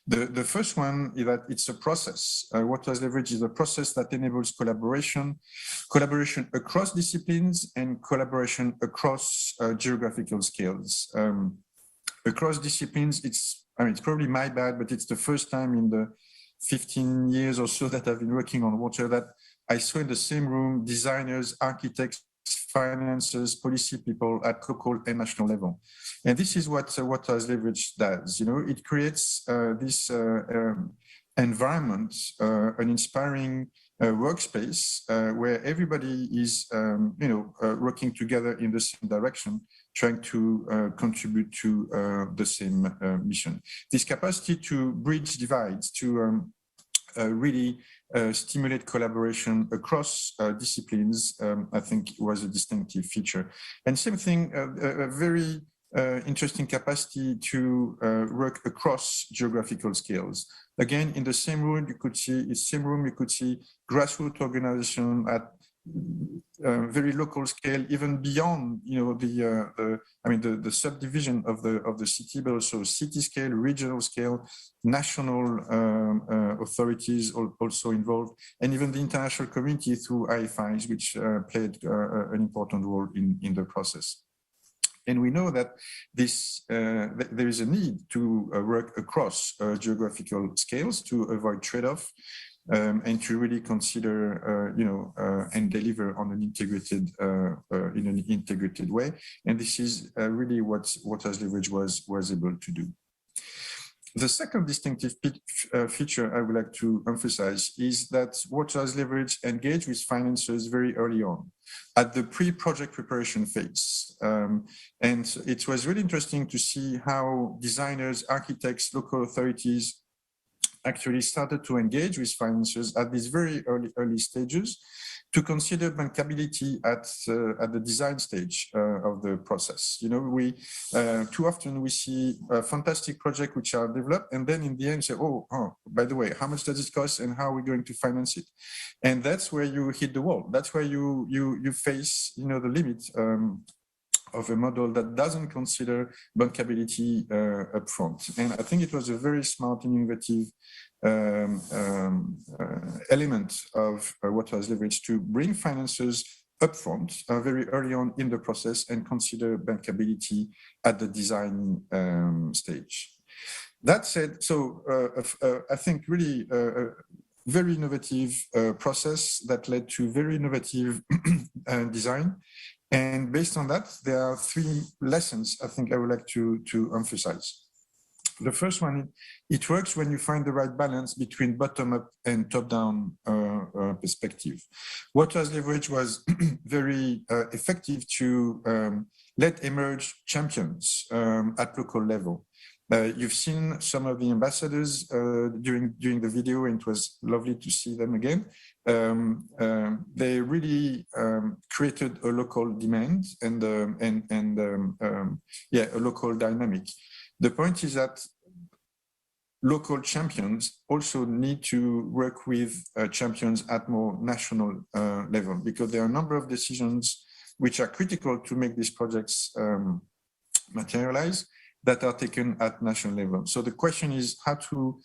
the first one is that it's a process. Water as Leverage is a process that enables collaboration across disciplines and collaboration across geographical scales. Across disciplines, it's probably my bad, but it's the first time in the 15 years or so that I've been working on water that I saw in the same room designers, architects, financiers, policy people at local and national level. And this is what Water as Leverage does. It creates this environment, an inspiring workspace where everybody is, working together in the same direction, trying to contribute to the same mission. This capacity to bridge divides, to really stimulate collaboration across disciplines, I think was a distinctive feature. And same thing, a very interesting capacity to work across geographical scales. Again, in the same room, you could see grassroots organization at very local scale, even beyond, the subdivision of the city, but also city scale, regional scale, national authorities also involved, and even the international community through IFIs, which played an important role in the process. And we know that there is a need to work across geographical scales to avoid trade-off and to really consider, and deliver on an integrated, in an integrated way. And this is really what Water as Leverage was able to do. The second distinctive feature I would like to emphasize is that Water as Leverage engaged with financiers very early on at the pre-project preparation phase. And it was really interesting to see how designers, architects, local authorities actually started to engage with financiers at these very early stages to consider bankability at the design stage of the process. Too often we see a fantastic project which are developed, and then in the end say, oh, by the way, how much does it cost and how are we going to finance it? And that's where you hit the wall. That's where you face, the limit of a model that doesn't consider bankability upfront. And I think it was a very smart and innovative element of Water as Leverage to bring financiers upfront very early on in the process and consider bankability at the design stage. That said, I think really a very innovative process that led to very innovative design. And based on that, there are three lessons I think I would like to emphasize. The first one, it works when you find the right balance between bottom-up and top-down perspective. Water as leverage was very effective to let emerge champions at local level. You've seen some of the ambassadors during the video, and it was lovely to see them again. They really created a local demand and yeah, a local dynamic. The point is that local champions also need to work with champions at more national level, because there are a number of decisions which are critical to make these projects materialize that are taken at national level. So the question is how to,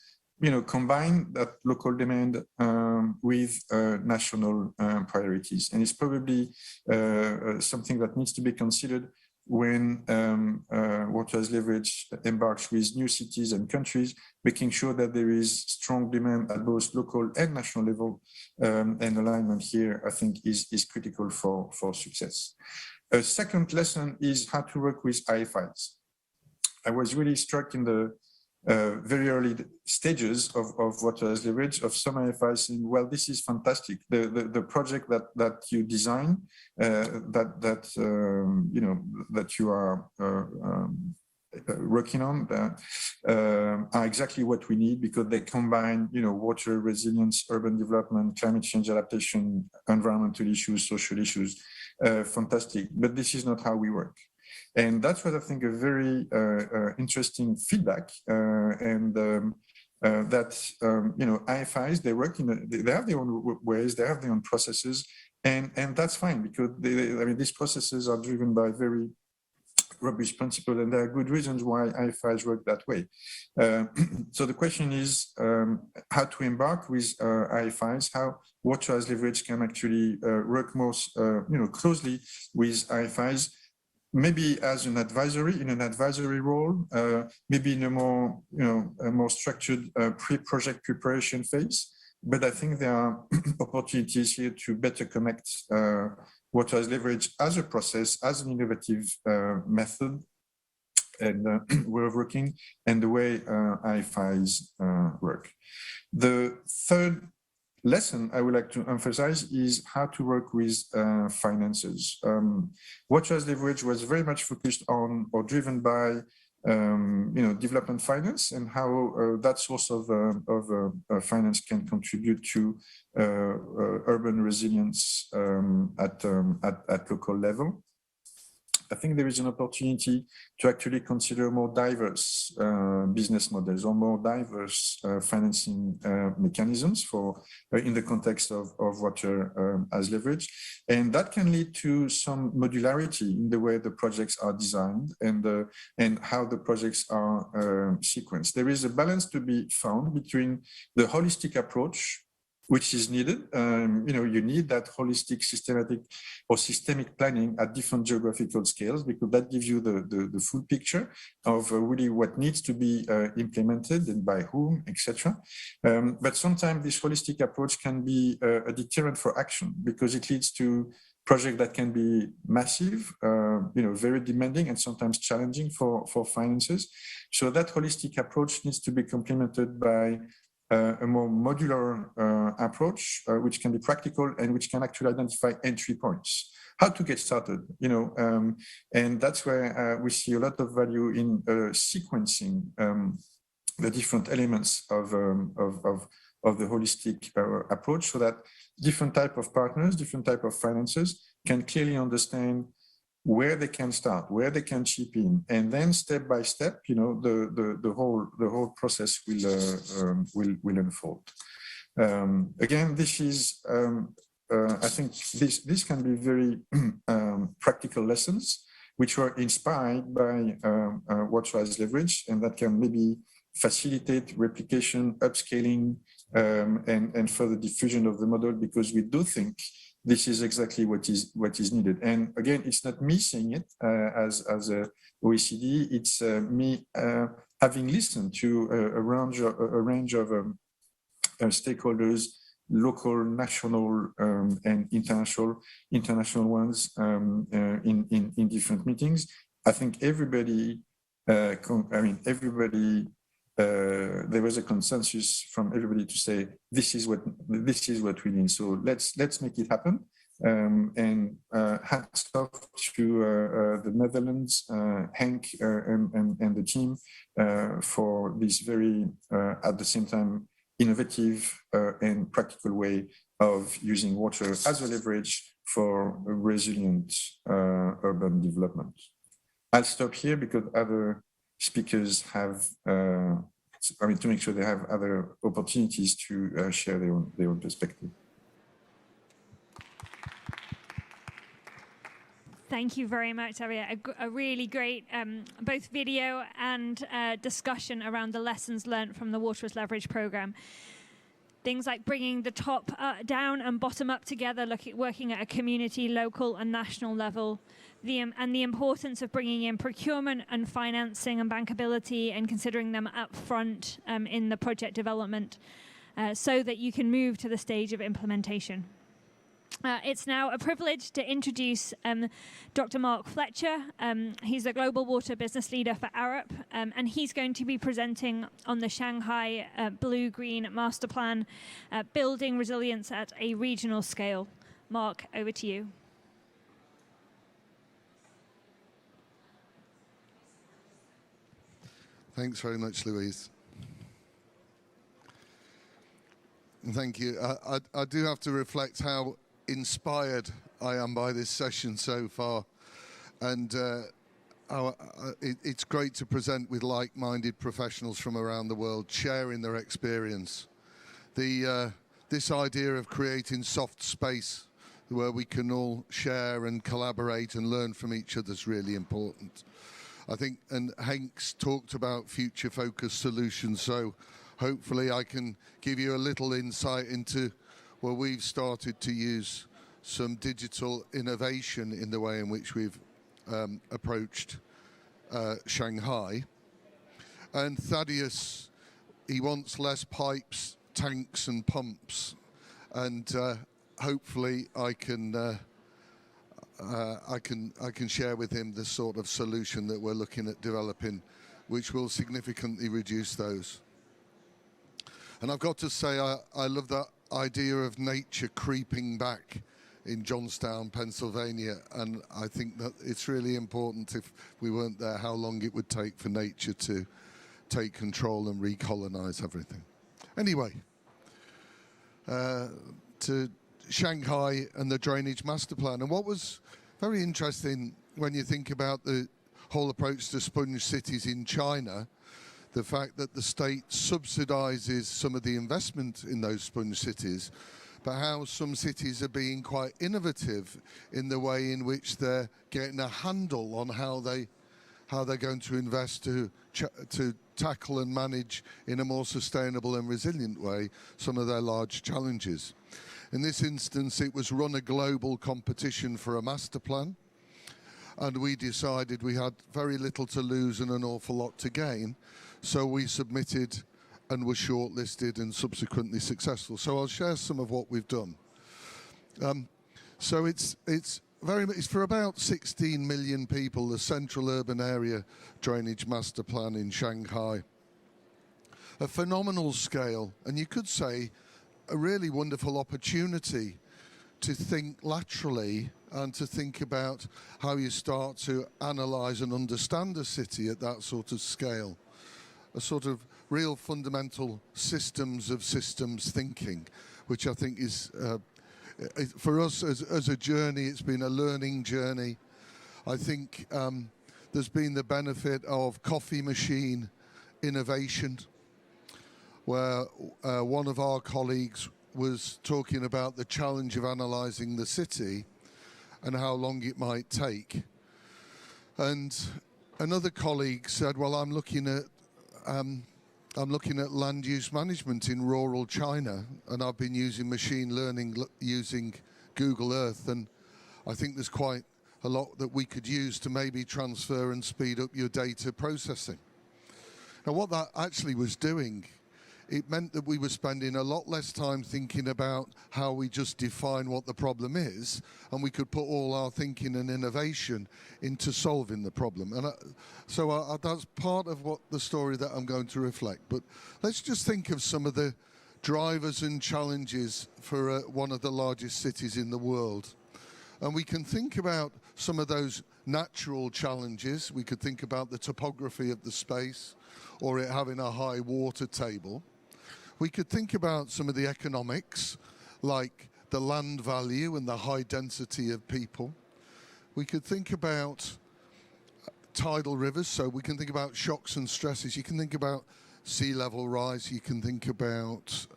combine that local demand with national priorities. And it's probably something that needs to be considered when Water as Leverage embarks with new cities and countries, making sure that there is strong demand at both local and national level, and alignment here, I think, is critical for success. A second lesson is how to work with IFIs. I was really struck in the very early stages of Water as Leverage of some IFIs saying, well, this is fantastic. The project that you design, that you are working on are exactly what we need, because they combine, water resilience, urban development, climate change adaptation, environmental issues, social issues. Fantastic, but this is not how we work. And that's what I think a very interesting feedback, that IFIs, they work they have their own ways, they have their own processes, and that's fine, because these processes are driven by very robust principles, and there are good reasons why IFIs work that way. So the question is how to embark with IFIs, how Water as Leverage can actually work most closely with IFIs, maybe as an advisory role, maybe in a more structured pre-project preparation phase. But I think there are opportunities here to better connect Water as Leverage as a process, as an innovative method and way of working, and the way IFIs work. The third lesson I would like to emphasize is how to work with finances. Water as Leverage was very much focused on or driven by development finance, and how that source of finance can contribute to urban resilience at local level. I think there is an opportunity to actually consider more diverse business models or more diverse financing mechanisms in the context of Water as Leverage. And that can lead to some modularity in the way the projects are designed and how the projects are sequenced. There is a balance to be found between the holistic approach, which is needed. You need that holistic, systemic planning at different geographical scales, because that gives you the full picture of really what needs to be implemented and by whom, etc. But sometimes this holistic approach can be a deterrent for action, because it leads to projects that can be massive, very demanding and sometimes challenging for finances. So that holistic approach needs to be complemented by a more modular approach, which can be practical and which can actually identify entry points, how to get started, and that's where we see a lot of value in sequencing the different elements of the holistic approach, so that different type of partners, different type of finances can clearly understand where they can start, where they can chip in, and then step by step, the whole process will unfold. Again, this is, I think, this can be very practical lessons which were inspired by Water as Leverage, and that can maybe facilitate replication, upscaling, and further diffusion of the model, because we do think this is exactly what is needed. And again, it's not me saying it as a OECD, it's me having listened to a range of stakeholders, local, national, and international ones in different meetings. I think everybody there was a consensus from everybody to say this is what we need. So let's make it happen. And hats off to the Netherlands, Henk and the team for this very, at the same time, innovative and practical way of using water as a leverage for a resilient urban development. I'll stop here because other speakers have, to make sure they have other opportunities to share their own perspective. Thank you very much, Xavier. A really great both video and discussion around the lessons learned from the Water as Leverage program. Things like bringing the top down and bottom up together, working at a community, local and national level, and the importance of bringing in procurement and financing and bankability and considering them up front in the project development so that you can move to the stage of implementation. It's now a privilege to introduce Dr. Mark Fletcher. He's a global water business leader for Arup, and he's going to be presenting on the Shanghai Blue-Green Master Plan, building resilience at a regional scale. Mark, over to you. Thanks very much, Louise. Thank you. I do have to reflect how inspired I am by this session so far, and it's great to present with like-minded professionals from around the world sharing their experience. This idea of creating soft space where we can all share and collaborate and learn from each other is really important. I think, and Henk's talked about future-focused solutions, so hopefully I can give you a little insight into where we've started to use some digital innovation in the way in which we've approached Shanghai. And Thaddeus, he wants less pipes, tanks and pumps, and hopefully I can share with him the sort of solution that we're looking at developing, which will significantly reduce those. And I've got to say, I love that idea of nature creeping back in Johnstown, Pennsylvania, and I think that it's really important, if we weren't there, how long it would take for nature to take control and recolonize everything. Anyway, to Shanghai and the Drainage Master Plan. And what was very interesting when you think about the whole approach to sponge cities in China, the fact that the state subsidizes some of the investment in those sponge cities, but how some cities are being quite innovative in the way in which they're getting a handle on how they're going to invest to tackle and manage in a more sustainable and resilient way some of their large challenges. In this instance, it was run a global competition for a master plan, and we decided we had very little to lose and an awful lot to gain. So we submitted and were shortlisted and subsequently successful. So I'll share some of what we've done. So it's for about 16 million people, the Central Urban Area Drainage Master Plan in Shanghai. A phenomenal scale, and you could say a really wonderful opportunity to think laterally and to think about how you start to analyze and understand a city at that sort of scale. A sort of real fundamental systems of systems thinking, which I think is, for us as a journey, it's been a learning journey. I think there's been the benefit of coffee machine innovation, where one of our colleagues was talking about the challenge of analysing the city and how long it might take. And another colleague said, well, I'm looking at land use management in rural China, and I've been using machine learning using Google Earth, and I think there's quite a lot that we could use to maybe transfer and speed up your data processing. Now, what that actually was doing it meant that we were spending a lot less time thinking about how we just define what the problem is, and we could put all our thinking and innovation into solving the problem. And so that's part of what the story that I'm going to reflect. But let's just think of some of the drivers and challenges for one of the largest cities in the world. And we can think about some of those natural challenges. We could think about the topography of the space, or it having a high water table. We could think about some of the economics, like the land value and the high density of people. We could think about tidal rivers, so we can think about shocks and stresses. You can think about sea level rise, you can think about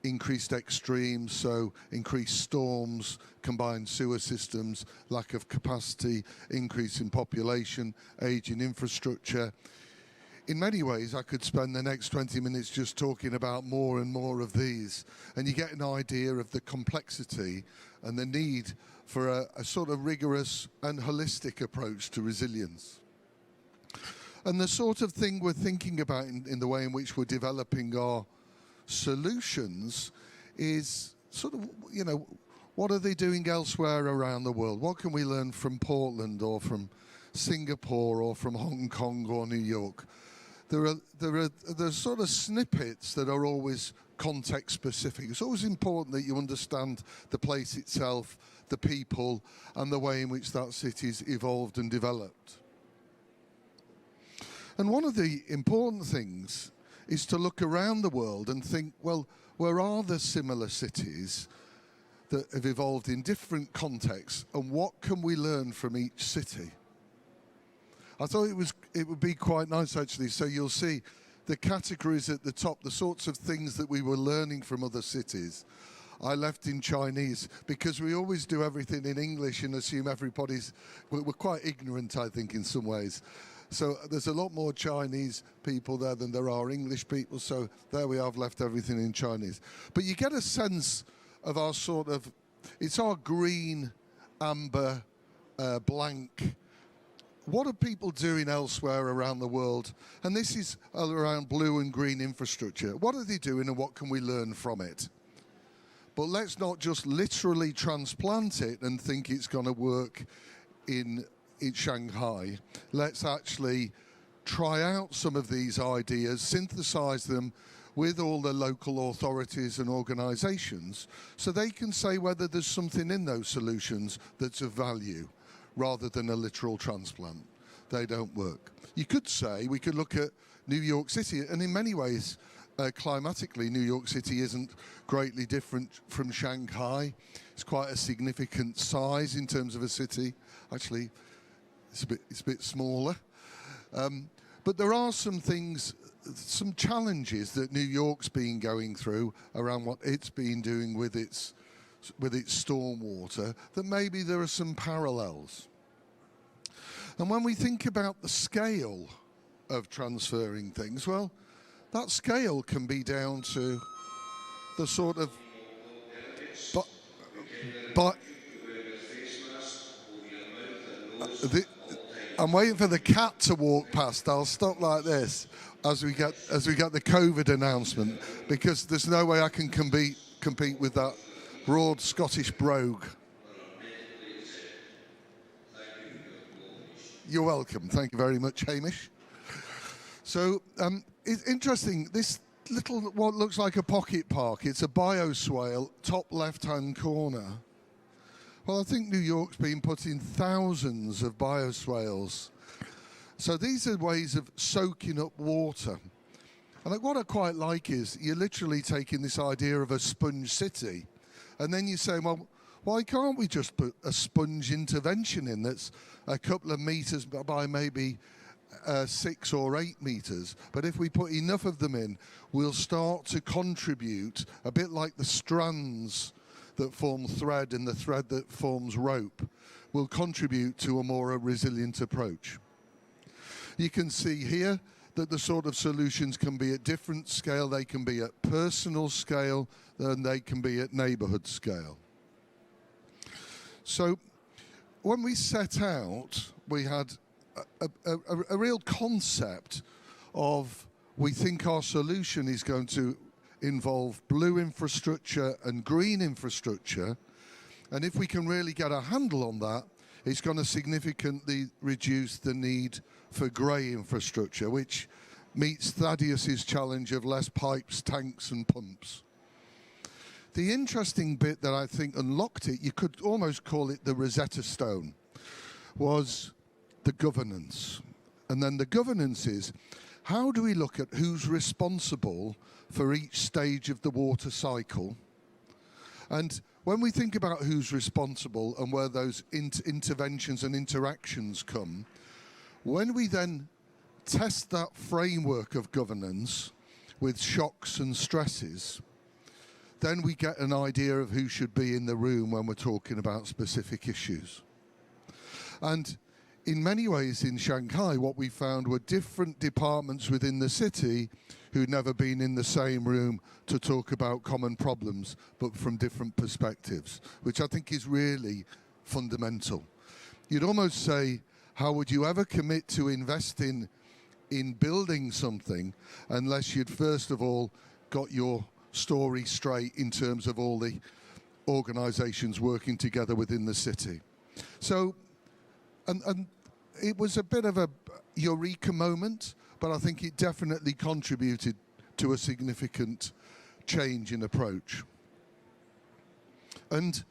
increased extremes, so increased storms, combined sewer systems, lack of capacity, increase in population, age in infrastructure. In many ways, I could spend the next 20 minutes just talking about more and more of these, and you get an idea of the complexity and the need for a sort of rigorous and holistic approach to resilience. And the sort of thing we're thinking about in the way in which we're developing our solutions is sort of, you know, what are they doing elsewhere around the world? What can we learn from Portland or from Singapore or from Hong Kong or New York? There are sort of snippets that are always context specific. It's always important that you understand the place itself, the people, and the way in which that city's evolved and developed. And one of the important things is to look around the world and think, well, where are the similar cities that have evolved in different contexts, and what can we learn from each city? I thought it would be quite nice, actually. So you'll see the categories at the top, the sorts of things that we were learning from other cities. I left in Chinese because we always do everything in English and assume we're quite ignorant, I think, in some ways. So there's a lot more Chinese people there than there are English people. So there we are, I've left everything in Chinese. But you get a sense of our sort of, it's our green, amber, blank. What are people doing elsewhere around the world? And this is around blue and green infrastructure. What are they doing and what can we learn from it? But let's not just literally transplant it and think it's going to work in Shanghai. Let's actually try out some of these ideas, synthesize them with all the local authorities and organizations so they can say whether there's something in those solutions that's of value, rather than a literal transplant. They don't work. You could say, we could look at New York City, and in many ways, climatically, New York City isn't greatly different from Shanghai. It's quite a significant size in terms of a city. Actually, it's a bit smaller. But there are some things, some challenges that New York's been going through around what it's been doing with its stormwater, that maybe there are some parallels. And when we think about the scale of transferring things, well, that scale can be down to the sort of, I'm waiting for the cat to walk past. I'll stop like this as we get the COVID announcement, because there's no way I can compete with that broad Scottish brogue. You're welcome. Thank you very much, Hamish. So it's interesting, this little, what looks like a pocket park, it's a bioswale, top left-hand corner. Well, I think New York's been putting thousands of bioswales. So these are ways of soaking up water. And what I quite like is you're literally taking this idea of a sponge city, and then you say, well, why can't we just put a sponge intervention in that's a couple of meters by maybe 6 or 8 meters? But if we put enough of them in, we'll start to contribute, a bit like the strands that form thread and the thread that forms rope, will contribute to a more resilient approach. You can see here that the sort of solutions can be at different scale. They can be at personal scale and they can be at neighborhood scale. So when we set out, we had a real concept of we think our solution is going to involve blue infrastructure and green infrastructure. And if we can really get a handle on that, it's going to significantly reduce the need for grey infrastructure, which meets Thaddeus's challenge of less pipes, tanks and pumps. The interesting bit that I think unlocked it, you could almost call it the Rosetta Stone, was the governance. And then the governance is, how do we look at who's responsible for each stage of the water cycle? And when we think about who's responsible and where those interventions and interactions come, when we then test that framework of governance with shocks and stresses, then we get an idea of who should be in the room when we're talking about specific issues. And in many ways in Shanghai, what we found were different departments within the city who'd never been in the same room to talk about common problems, but from different perspectives, which I think is really fundamental. You'd almost say, how would you ever commit to invest in building something unless you'd first of all got your story straight in terms of all the organizations working together within the city? So, and it was a bit of a eureka moment, but I think it definitely contributed to a significant change in approach. And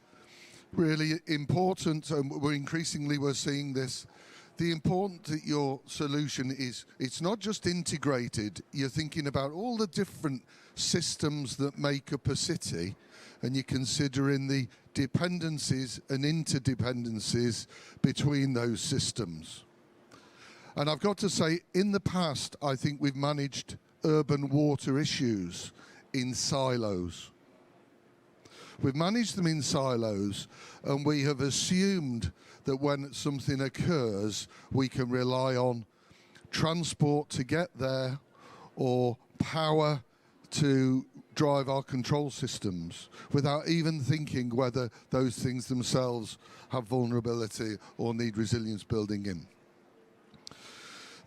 really important, and we're seeing this, the important that your solution is, it's not just integrated, you're thinking about all the different systems that make up a city, and you're considering the dependencies and interdependencies between those systems. And I've got to say, in the past, I think we've managed urban water issues in silos. We've managed them in silos, and we have assumed that when something occurs, we can rely on transport to get there or power to drive our control systems without even thinking whether those things themselves have vulnerability or need resilience building in.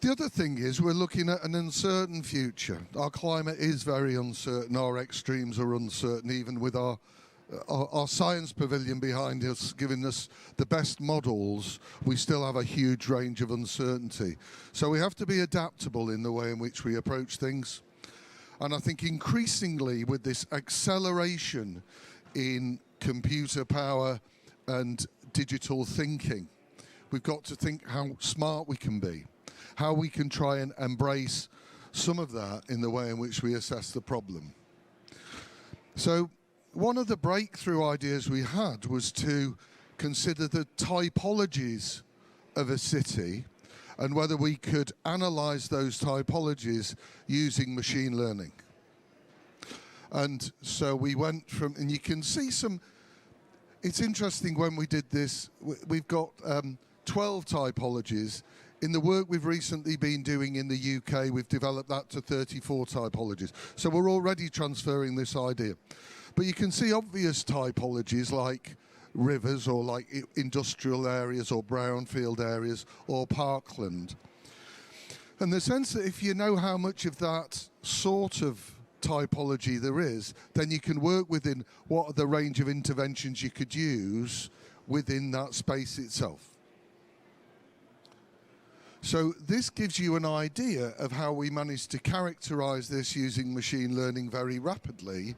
The other thing is we're looking at an uncertain future. Our climate is very uncertain. Our extremes are uncertain, even with our science pavilion behind us giving us the best models. We still have a huge range of uncertainty. So we have to be adaptable in the way in which we approach things. And I think increasingly with this acceleration in computer power and digital thinking, we've got to think how smart we can be, how we can try and embrace some of that in the way in which we assess the problem. So one of the breakthrough ideas we had was to consider the typologies of a city and whether we could analyze those typologies using machine learning. And so we went from, and you can see some, it's interesting when we did this, we've got 12 typologies. In the work we've recently been doing in the UK, we've developed that to 34 typologies. So we're already transferring this idea. But you can see obvious typologies like rivers or like industrial areas or brownfield areas or parkland. And the sense that if you know how much of that sort of typology there is, then you can work within what are the range of interventions you could use within that space itself. So this gives you an idea of how we managed to characterize this using machine learning very rapidly.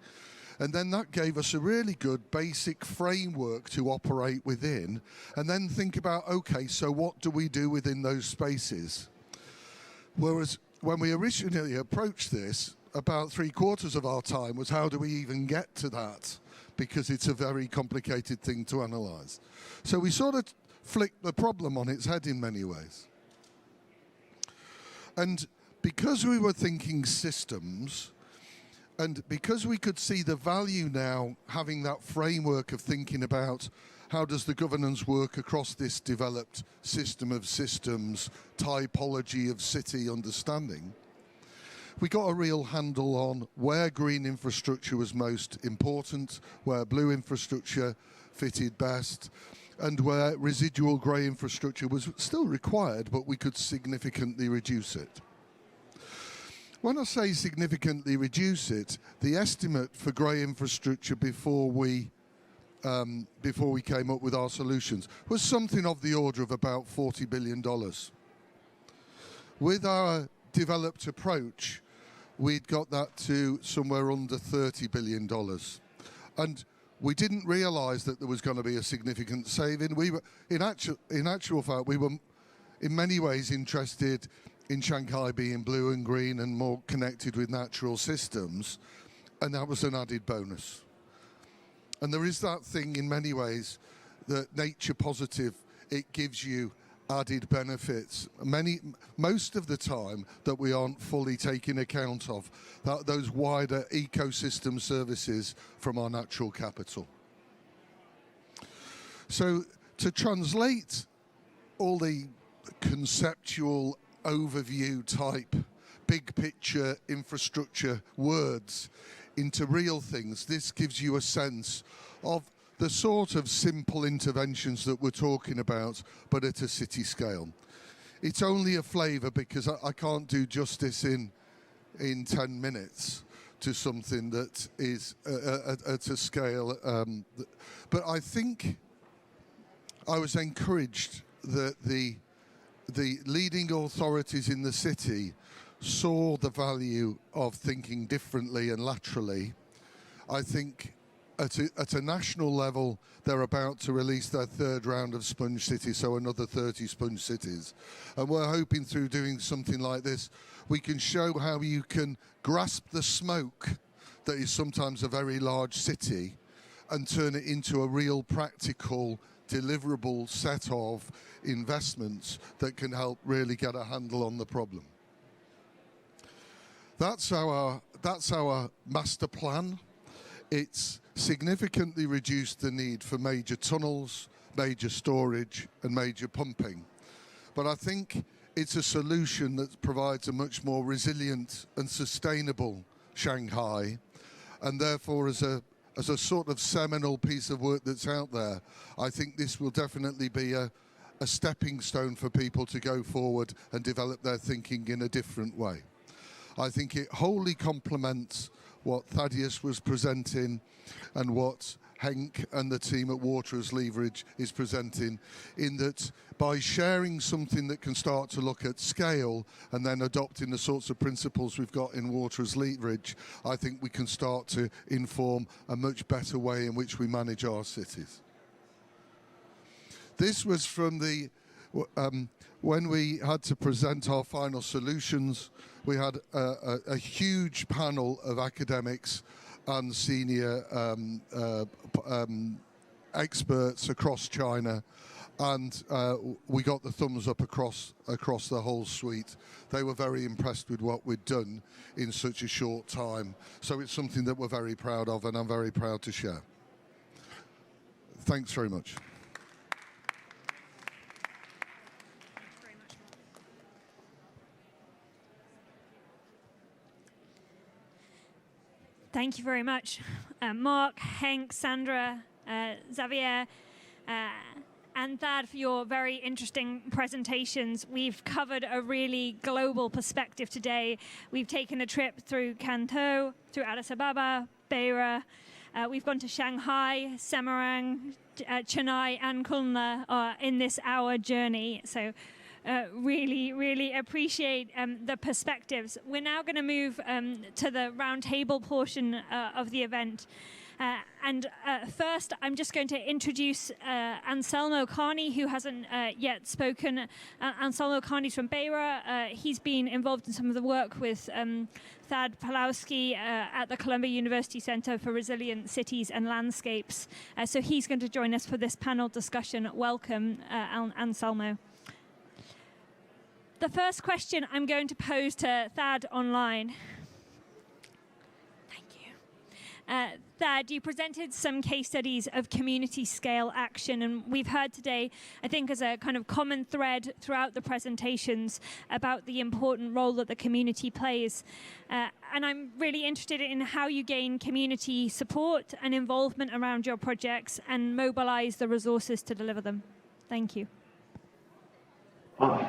And then that gave us a really good basic framework to operate within, and then think about, okay, so what do we do within those spaces? Whereas when we originally approached this, about 3/4 of our time was how do we even get to that? Because it's a very complicated thing to analyze. So we sort of flicked the problem on its head in many ways. And because we were thinking systems, and because we could see the value now having that framework of thinking about how does the governance work across this developed system of systems, typology of city understanding, we got a real handle on where green infrastructure was most important, where blue infrastructure fitted best, and where residual grey infrastructure was still required, but we could significantly reduce it. When I say significantly reduce it, the estimate for grey infrastructure before we came up with our solutions was something of the order of about $40 billion. With our developed approach, we'd got that to somewhere under $30 billion. And we didn't realise that there was going to be a significant saving. We were, in actual fact, we were in many ways interested in Shanghai being blue and green and more connected with natural systems, and that was an added bonus. And there is that thing in many ways that nature positive, it gives you added benefits, most of the time that we aren't fully taking account of, those wider ecosystem services from our natural capital. So to translate all the conceptual overview type, big picture infrastructure words into real things, this gives you a sense of the sort of simple interventions that we're talking about, but at a city scale. It's only a flavour because I can't do justice in 10 minutes to something that is at a scale. But I think I was encouraged that the leading authorities in the city saw the value of thinking differently and laterally. I think at a national level, they're about to release their third round of sponge cities, so another 30 sponge cities. And we're hoping through doing something like this, we can show how you can grasp the smoke that is sometimes a very large city and turn it into a real practical, deliverable set of investments that can help really get a handle on the problem. That's our master plan. It's significantly reduced the need for major tunnels, major storage, and major pumping. But I think it's a solution that provides a much more resilient and sustainable Shanghai, and therefore as a sort of seminal piece of work that's out there, I think this will definitely be a stepping stone for people to go forward and develop their thinking in a different way. I think it wholly complements what Thaddeus was presenting and what Henk and the team at Water as Leverage is presenting, in that by sharing something that can start to look at scale and then adopting the sorts of principles we've got in Water as Leverage, I think we can start to inform a much better way in which we manage our cities. This was from the, when we had to present our final solutions, we had a huge panel of academics and senior experts across China, and we got the thumbs up across the whole suite. They were very impressed with what we'd done in such a short time. So it's something that we're very proud of, and I'm very proud to share. Thanks very much. Thank you very much, Mark, Henk, Sandra, Xavier, and Thad, for your very interesting presentations. We've covered a really global perspective today. We've taken a trip through Kanto, through Addis Ababa, Beirut. We've gone to Shanghai, Semarang, Chennai, and Khulna in this hour journey. So really appreciate the perspectives. We're now going to move to the roundtable portion of the event. And first, I'm just going to introduce Anselmo Carney, who hasn't yet spoken. Anselmo Carney's from Beirut. He's been involved in some of the work with Thad Pawlowski at the Columbia University Center for Resilient Cities and Landscapes. So he's going to join us for this panel discussion. Welcome, Anselmo. The first question I'm going to pose to Thad online. Thank you. Thad, you presented some case studies of community scale action, and we've heard today, I think as a kind of common thread throughout the presentations, about the important role that the community plays. And I'm really interested in how you gain community support and involvement around your projects and mobilize the resources to deliver them. Thank you.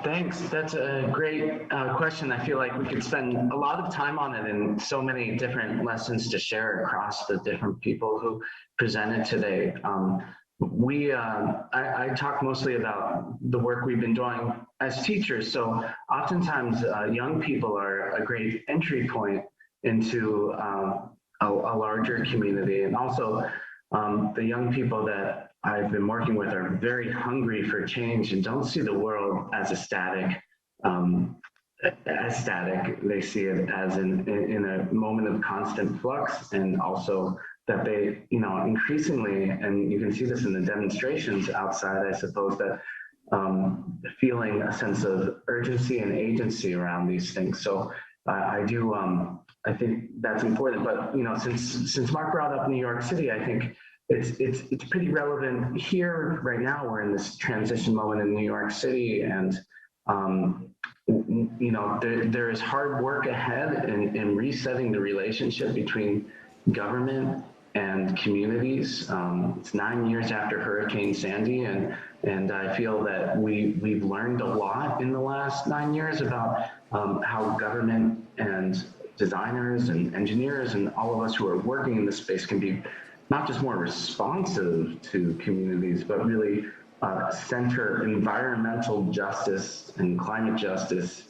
Thanks. That's a great question. I feel like we could spend a lot of time on it and so many different lessons to share across the different people who presented today. I talk mostly about the work we've been doing as teachers. So oftentimes young people are a great entry point into a larger community. And also the young people that I've been working with are very hungry for change and don't see the world as a static. They see it as in a moment of constant flux, and also that they, increasingly, and you can see this in the demonstrations outside, I suppose, that feeling a sense of urgency and agency around these things. So I think that's important. But since Mark brought up New York City, I think it's pretty relevant here right now. We're in this transition moment in New York City, and there is hard work ahead in resetting the relationship between government and communities. It's 9 years after Hurricane Sandy, and I feel that we've learned a lot in the last 9 years about how government and designers and engineers and all of us who are working in this space can be not just more responsive to communities, but really center environmental justice and climate justice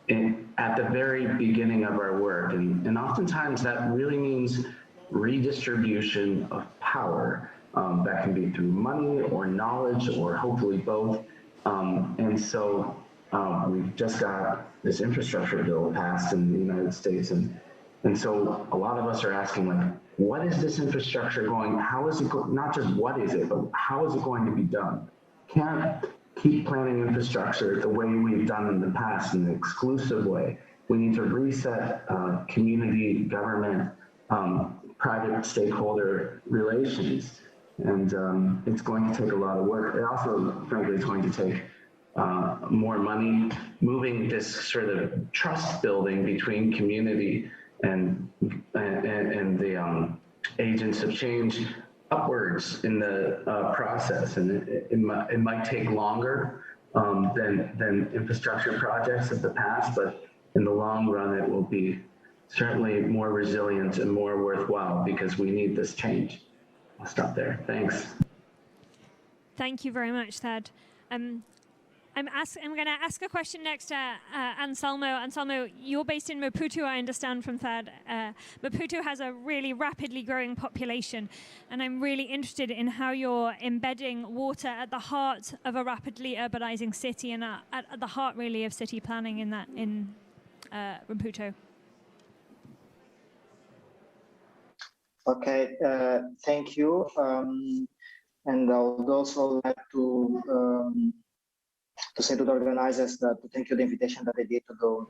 at the very beginning of our work. And oftentimes that really means redistribution of power. That can be through money or knowledge or hopefully both. And so we've just got this infrastructure bill passed in the United States. And so a lot of us are asking, like, what is this infrastructure going? How is it not just what is it, but how is it going to be done? Can't keep planning infrastructure the way we've done in the past in an exclusive way. We need to reset community, government, private stakeholder relations. And it's going to take a lot of work. It also, frankly, is going to take more money, moving this sort of trust building between community and the agents of change upwards in the process. And it might take longer than infrastructure projects of the past, but in the long run, it will be certainly more resilient and more worthwhile because we need this change. I'll stop there. Thanks. Thank you very much, Thad. I'm going to ask a question next to Anselmo. Anselmo, you're based in Maputo, I understand from Thad. Maputo has a really rapidly growing population, and I'm really interested in how you're embedding water at the heart of a rapidly urbanizing city and at the heart, really, of city planning in Maputo. Okay, thank you. And I would also like to say to the organizers to thank you for the invitation that they did to go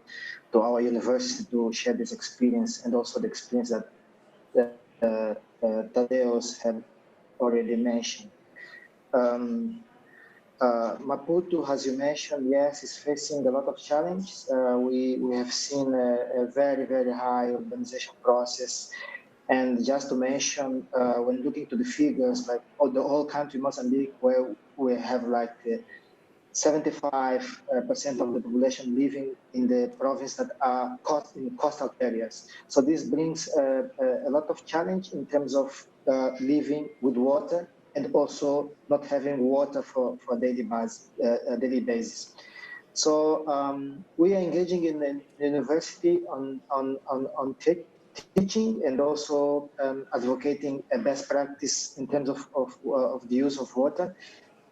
to our university to share this experience, and also the experience that Tadeusz had already mentioned. Maputo, as you mentioned, yes, is facing a lot of challenges. We have seen a very, very high urbanization process. And just to mention, when looking to the figures, like the whole country, Mozambique, where we have like 75% of the population living in the province that are in coastal areas. So this brings a lot of challenge in terms of living with water and also not having water for daily basis. So we are engaging in the university on teaching and also advocating a best practice in terms of the use of water.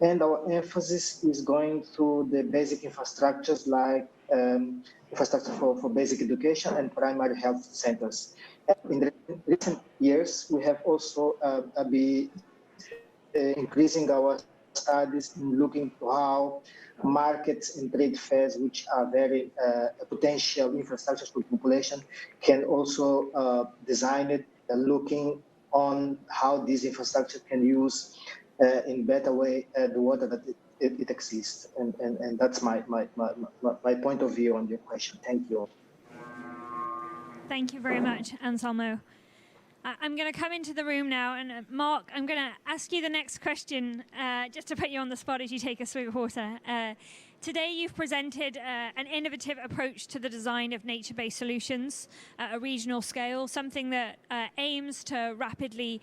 And our emphasis is going through the basic infrastructures like infrastructure for basic education and primary health centers. In the recent years, we have also been increasing our studies in looking to how markets and trade fairs, which are very potential infrastructures for population, can also design it, looking on how this infrastructure can use in better way the water that it exists. And that's my point of view on your question. Thank you. Thank you very much, Anselmo. I'm going to come into the room now, and Mark, I'm going to ask you the next question, just to put you on the spot as you take a swig of water. Today you've presented an innovative approach to the design of nature-based solutions at a regional scale, something that aims to rapidly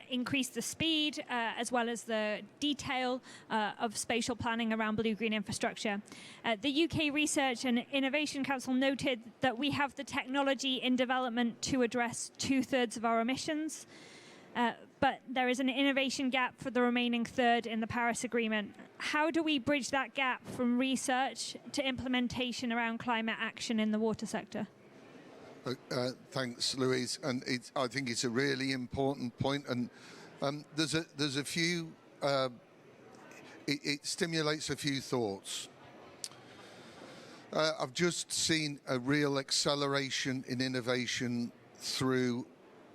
increase the speed as well as the detail of spatial planning around blue-green infrastructure. The UK Research and Innovation Council noted that we have the technology in development to address 2/3 of our emissions, but there is an innovation gap for the remaining third in the Paris Agreement. How do we bridge that gap from research to implementation around climate action in the water sector? Thanks, Louise. And I think it's a really important point. And there's a few. It stimulates a few thoughts. I've just seen a real acceleration in innovation through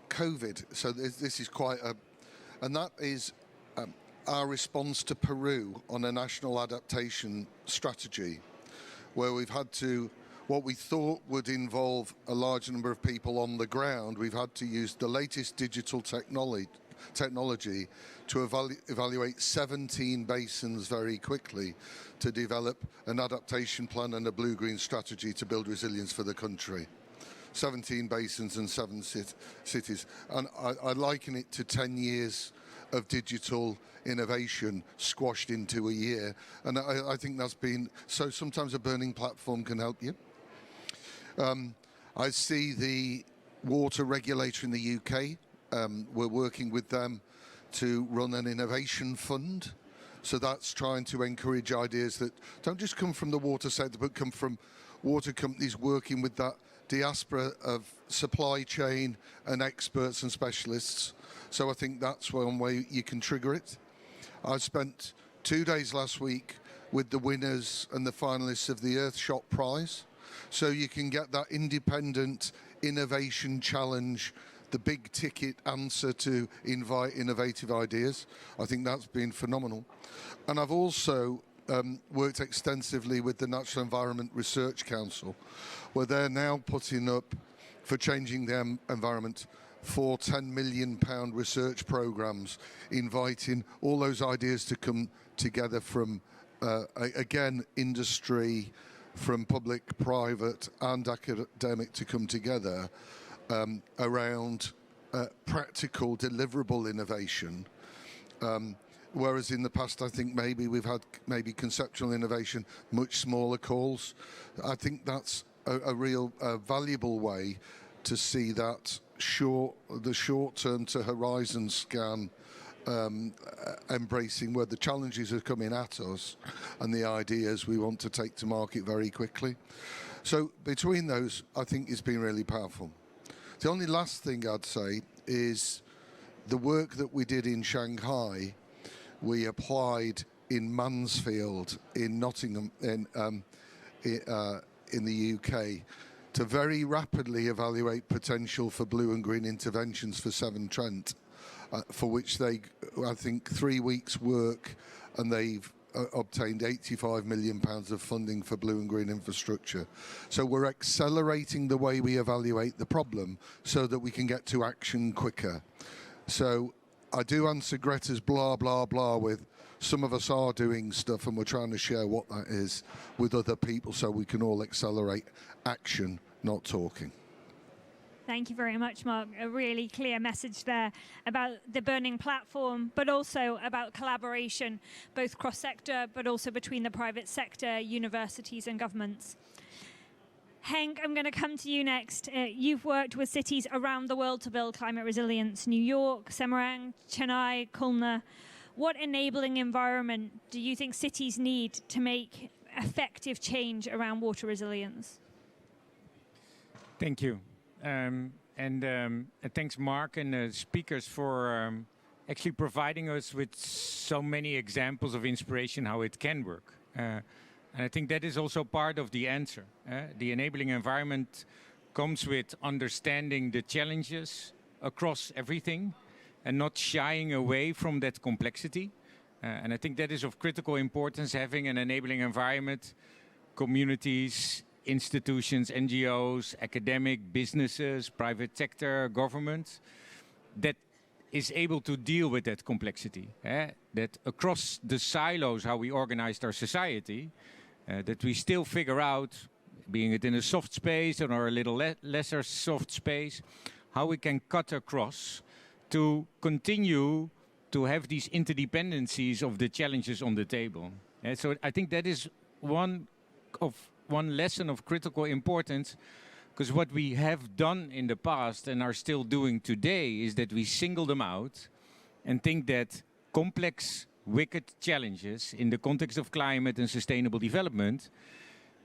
COVID. So this is quite a, and that is our response to Peru on a national adaptation strategy, where we've had to, what we thought would involve a large number of people on the ground, we've had to use the latest digital technology to evaluate 17 basins very quickly to develop an adaptation plan and a blue-green strategy to build resilience for the country. 17 basins and 7 cities. And I liken it to 10 years of digital innovation squashed into a year. And I think that's been, so sometimes a burning platform can help you. I see the water regulator in the UK. We're working with them to run an innovation fund. So that's trying to encourage ideas that don't just come from the water sector, but come from water companies working with that diaspora of supply chain and experts and specialists. So I think that's one way you can trigger it. I spent 2 days last week with the winners and the finalists of the Earthshot Prize. So you can get that independent innovation challenge, the big ticket answer to invite innovative ideas. I think that's been phenomenal. And I've also worked extensively with the Natural Environment Research Council, where they're now putting up, for changing the environment, 4 £10 million research programs, inviting all those ideas to come together from, again, industry, from public, private, and academic to come together around practical, deliverable innovation. Whereas in the past, I think maybe we've had conceptual innovation, much smaller calls. I think that's a real valuable way to see that the short-term to horizon scan, embracing where the challenges are coming at us and the ideas we want to take to market very quickly. So between those, I think it's been really powerful. The only last thing I'd say is the work that we did in Shanghai, we applied in Mansfield, in Nottingham, in the UK, to very rapidly evaluate potential for blue and green interventions for Severn Trent, for which they, I think, 3 weeks work, and they've obtained £85 million of funding for blue and green infrastructure. So we're accelerating the way we evaluate the problem so that we can get to action quicker. So I do answer Greta's blah, blah, blah with some of us are doing stuff and we're trying to share what that is with other people so we can all accelerate action, not talking. Thank you very much, Mark. A really clear message there about the burning platform, but also about collaboration, both cross-sector, but also between the private sector, universities and governments. Henk, I'm going to come to you next. You've worked with cities around the world to build climate resilience. New York, Semarang, Chennai, Khulna. What enabling environment do you think cities need to make effective change around water resilience? Thank you. Thanks, Mark, and the speakers for actually providing us with so many examples of inspiration how it can work. And I think that is also part of the answer. The enabling environment comes with understanding the challenges across everything and not shying away from that complexity. And I think that is of critical importance, having an enabling environment, communities, institutions, NGOs, academic, businesses, private sector, government, that is able to deal with that complexity. That across the silos, how we organized our society, that we still figure out, being it in a soft space or a little lesser soft space, how we can cut across to continue to have these interdependencies of the challenges on the table. And so I think that is one lesson of critical importance, because what we have done in the past and are still doing today is that we single them out and think that complex, wicked challenges in the context of climate and sustainable development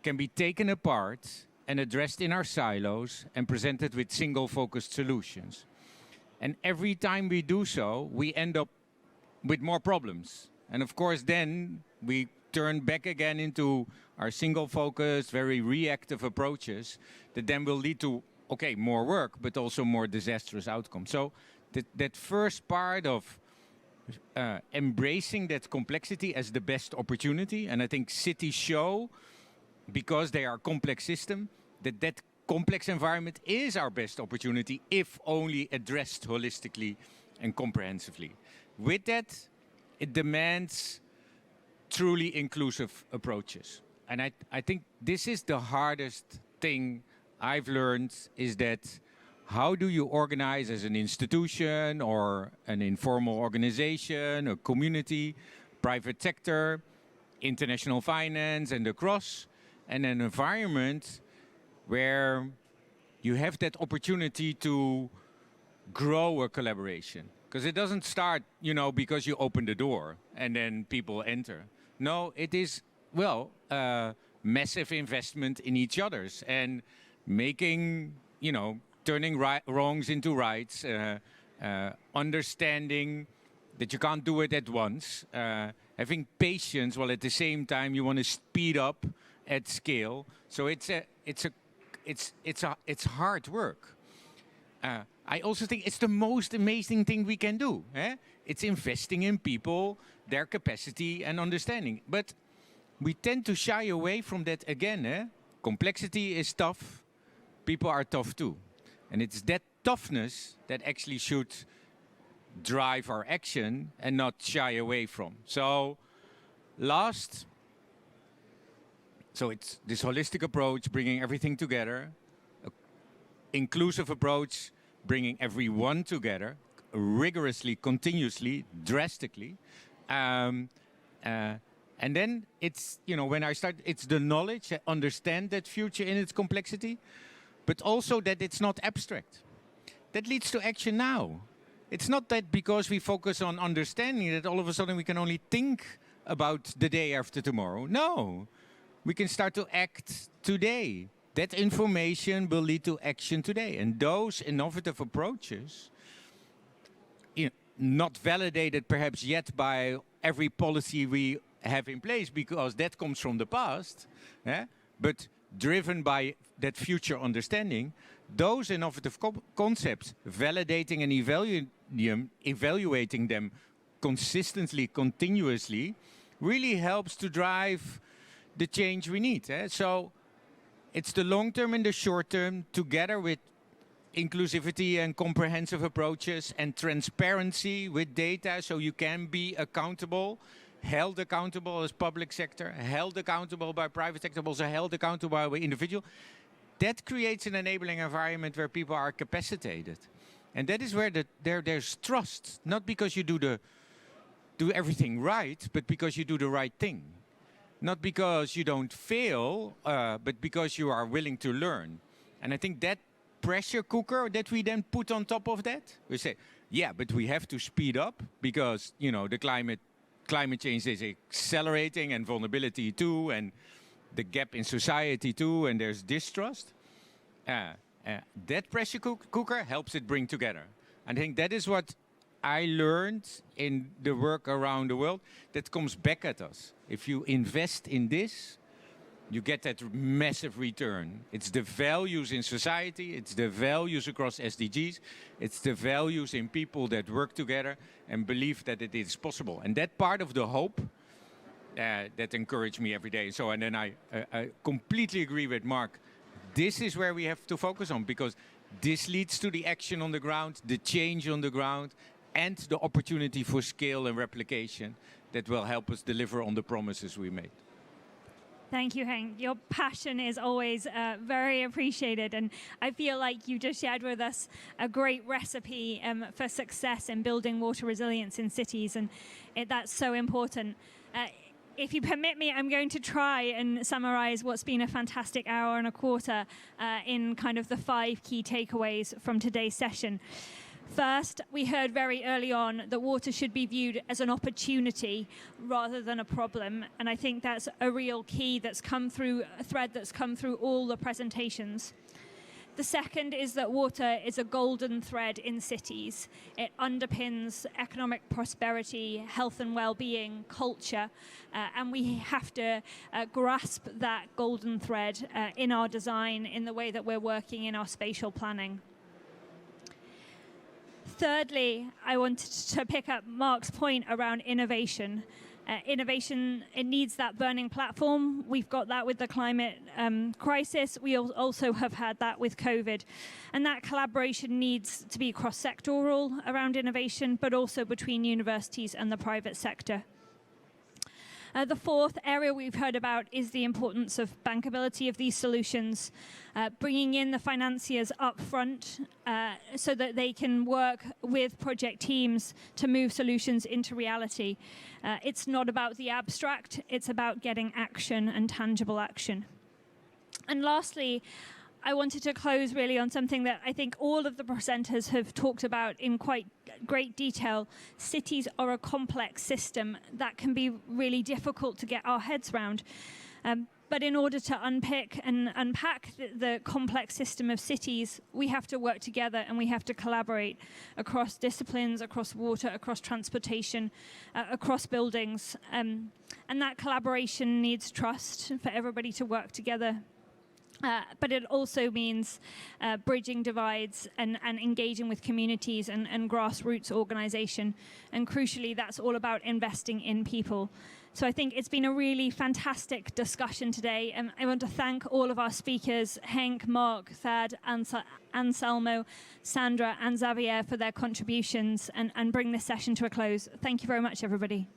can be taken apart and addressed in our silos and presented with single-focused solutions. And every time we do so, we end up with more problems. And of course, then we turn back again into our single-focused, very reactive approaches that then will lead to, okay, more work, but also more disastrous outcomes. So that first part of embracing that complexity as the best opportunity, and I think cities show, because they are a complex system, that complex environment is our best opportunity if only addressed holistically and comprehensively. With that, it demands truly inclusive approaches. And I think this is the hardest thing I've learned, is that how do you organize as an institution or an informal organization, a community, private sector, international finance and across, and an environment where you have that opportunity to grow a collaboration. Because it doesn't start, because you open the door and then people enter. No, it is, massive investment in each other's and making, turning wrongs into rights, understanding that you can't do it at once, having patience while at the same time you want to speed up at scale. So it's hard work. I also think it's the most amazing thing we can do. It's investing in people, their capacity and understanding. But we tend to shy away from that again. Complexity is tough. People are tough too. And it's that toughness that actually should drive our action and not shy away from. So it's this holistic approach, bringing everything together, inclusive approach, bringing everyone together, rigorously, continuously, drastically. And then it's, when I start, it's the knowledge, understand that future in its complexity, but also that it's not abstract. That leads to action now. It's not that because we focus on understanding that all of a sudden we can only think about the day after tomorrow. No, we can start to act today. That information will lead to action today. And those innovative approaches, not validated perhaps yet by every policy we have in place, because that comes from the past, but driven by that future understanding, those innovative concepts, validating and evaluating them consistently, continuously, really helps to drive the change we need. So it's the long term and the short term, together with inclusivity and comprehensive approaches and transparency with data, so you can be accountable, held accountable as public sector, held accountable by private sector, but also held accountable by individual. That creates an enabling environment where people are capacitated. And that is where there's trust, not because you do everything right, but because you do the right thing. Not because you don't fail, but because you are willing to learn. And I think that pressure cooker that we then put on top of that, we say, yeah, but we have to speed up because, the climate change is accelerating, and vulnerability too, and the gap in society too, and there's distrust. That pressure cooker helps it bring together. I think that is what I learned in the work around the world that comes back at us. If you invest in this, you get that massive return. It's the values in society, it's the values across SDGs, it's the values in people that work together and believe that it is possible. And that part of the hope that encouraged me every day. So, and then I completely agree with Mark. This is where we have to focus on, because this leads to the action on the ground, the change on the ground, and the opportunity for scale and replication that will help us deliver on the promises we made. Thank you, Henk. Your passion is always very appreciated, and I feel like you just shared with us a great recipe for success in building water resilience in cities, and that's so important. If you permit me, I'm going to try and summarize what's been a fantastic hour and a quarter in kind of the 5 key takeaways from today's session. First, we heard very early on that water should be viewed as an opportunity rather than a problem, and I think that's a real key that's come through, a thread that's come through all the presentations. The second is that water is a golden thread in cities. It underpins economic prosperity, health and well-being, culture, and we have to grasp that golden thread in our design, in the way that we're working in our spatial planning. Thirdly, I wanted to pick up Mark's point around innovation. Innovation, it needs that burning platform. We've got that with the climate crisis. We also have had that with COVID. And that collaboration needs to be cross-sectoral around innovation, but also between universities and the private sector. The fourth area we've heard about is the importance of bankability of these solutions, bringing in the financiers up front so that they can work with project teams to move solutions into reality. It's not about the abstract, it's about getting action and tangible action. And lastly, I wanted to close really on something that I think all of the presenters have talked about in quite great detail. Cities are a complex system that can be really difficult to get our heads around. But in order to unpick and unpack the complex system of cities, we have to work together and we have to collaborate across disciplines, across water, across transportation, across buildings. And that collaboration needs trust for everybody to work together. But it also means bridging divides and engaging with communities and grassroots organization. And crucially, that's all about investing in people. So I think it's been a really fantastic discussion today. And I want to thank all of our speakers, Henk, Mark, Thad, Anselmo, Sandra, and Xavier for their contributions and bring this session to a close. Thank you very much, everybody.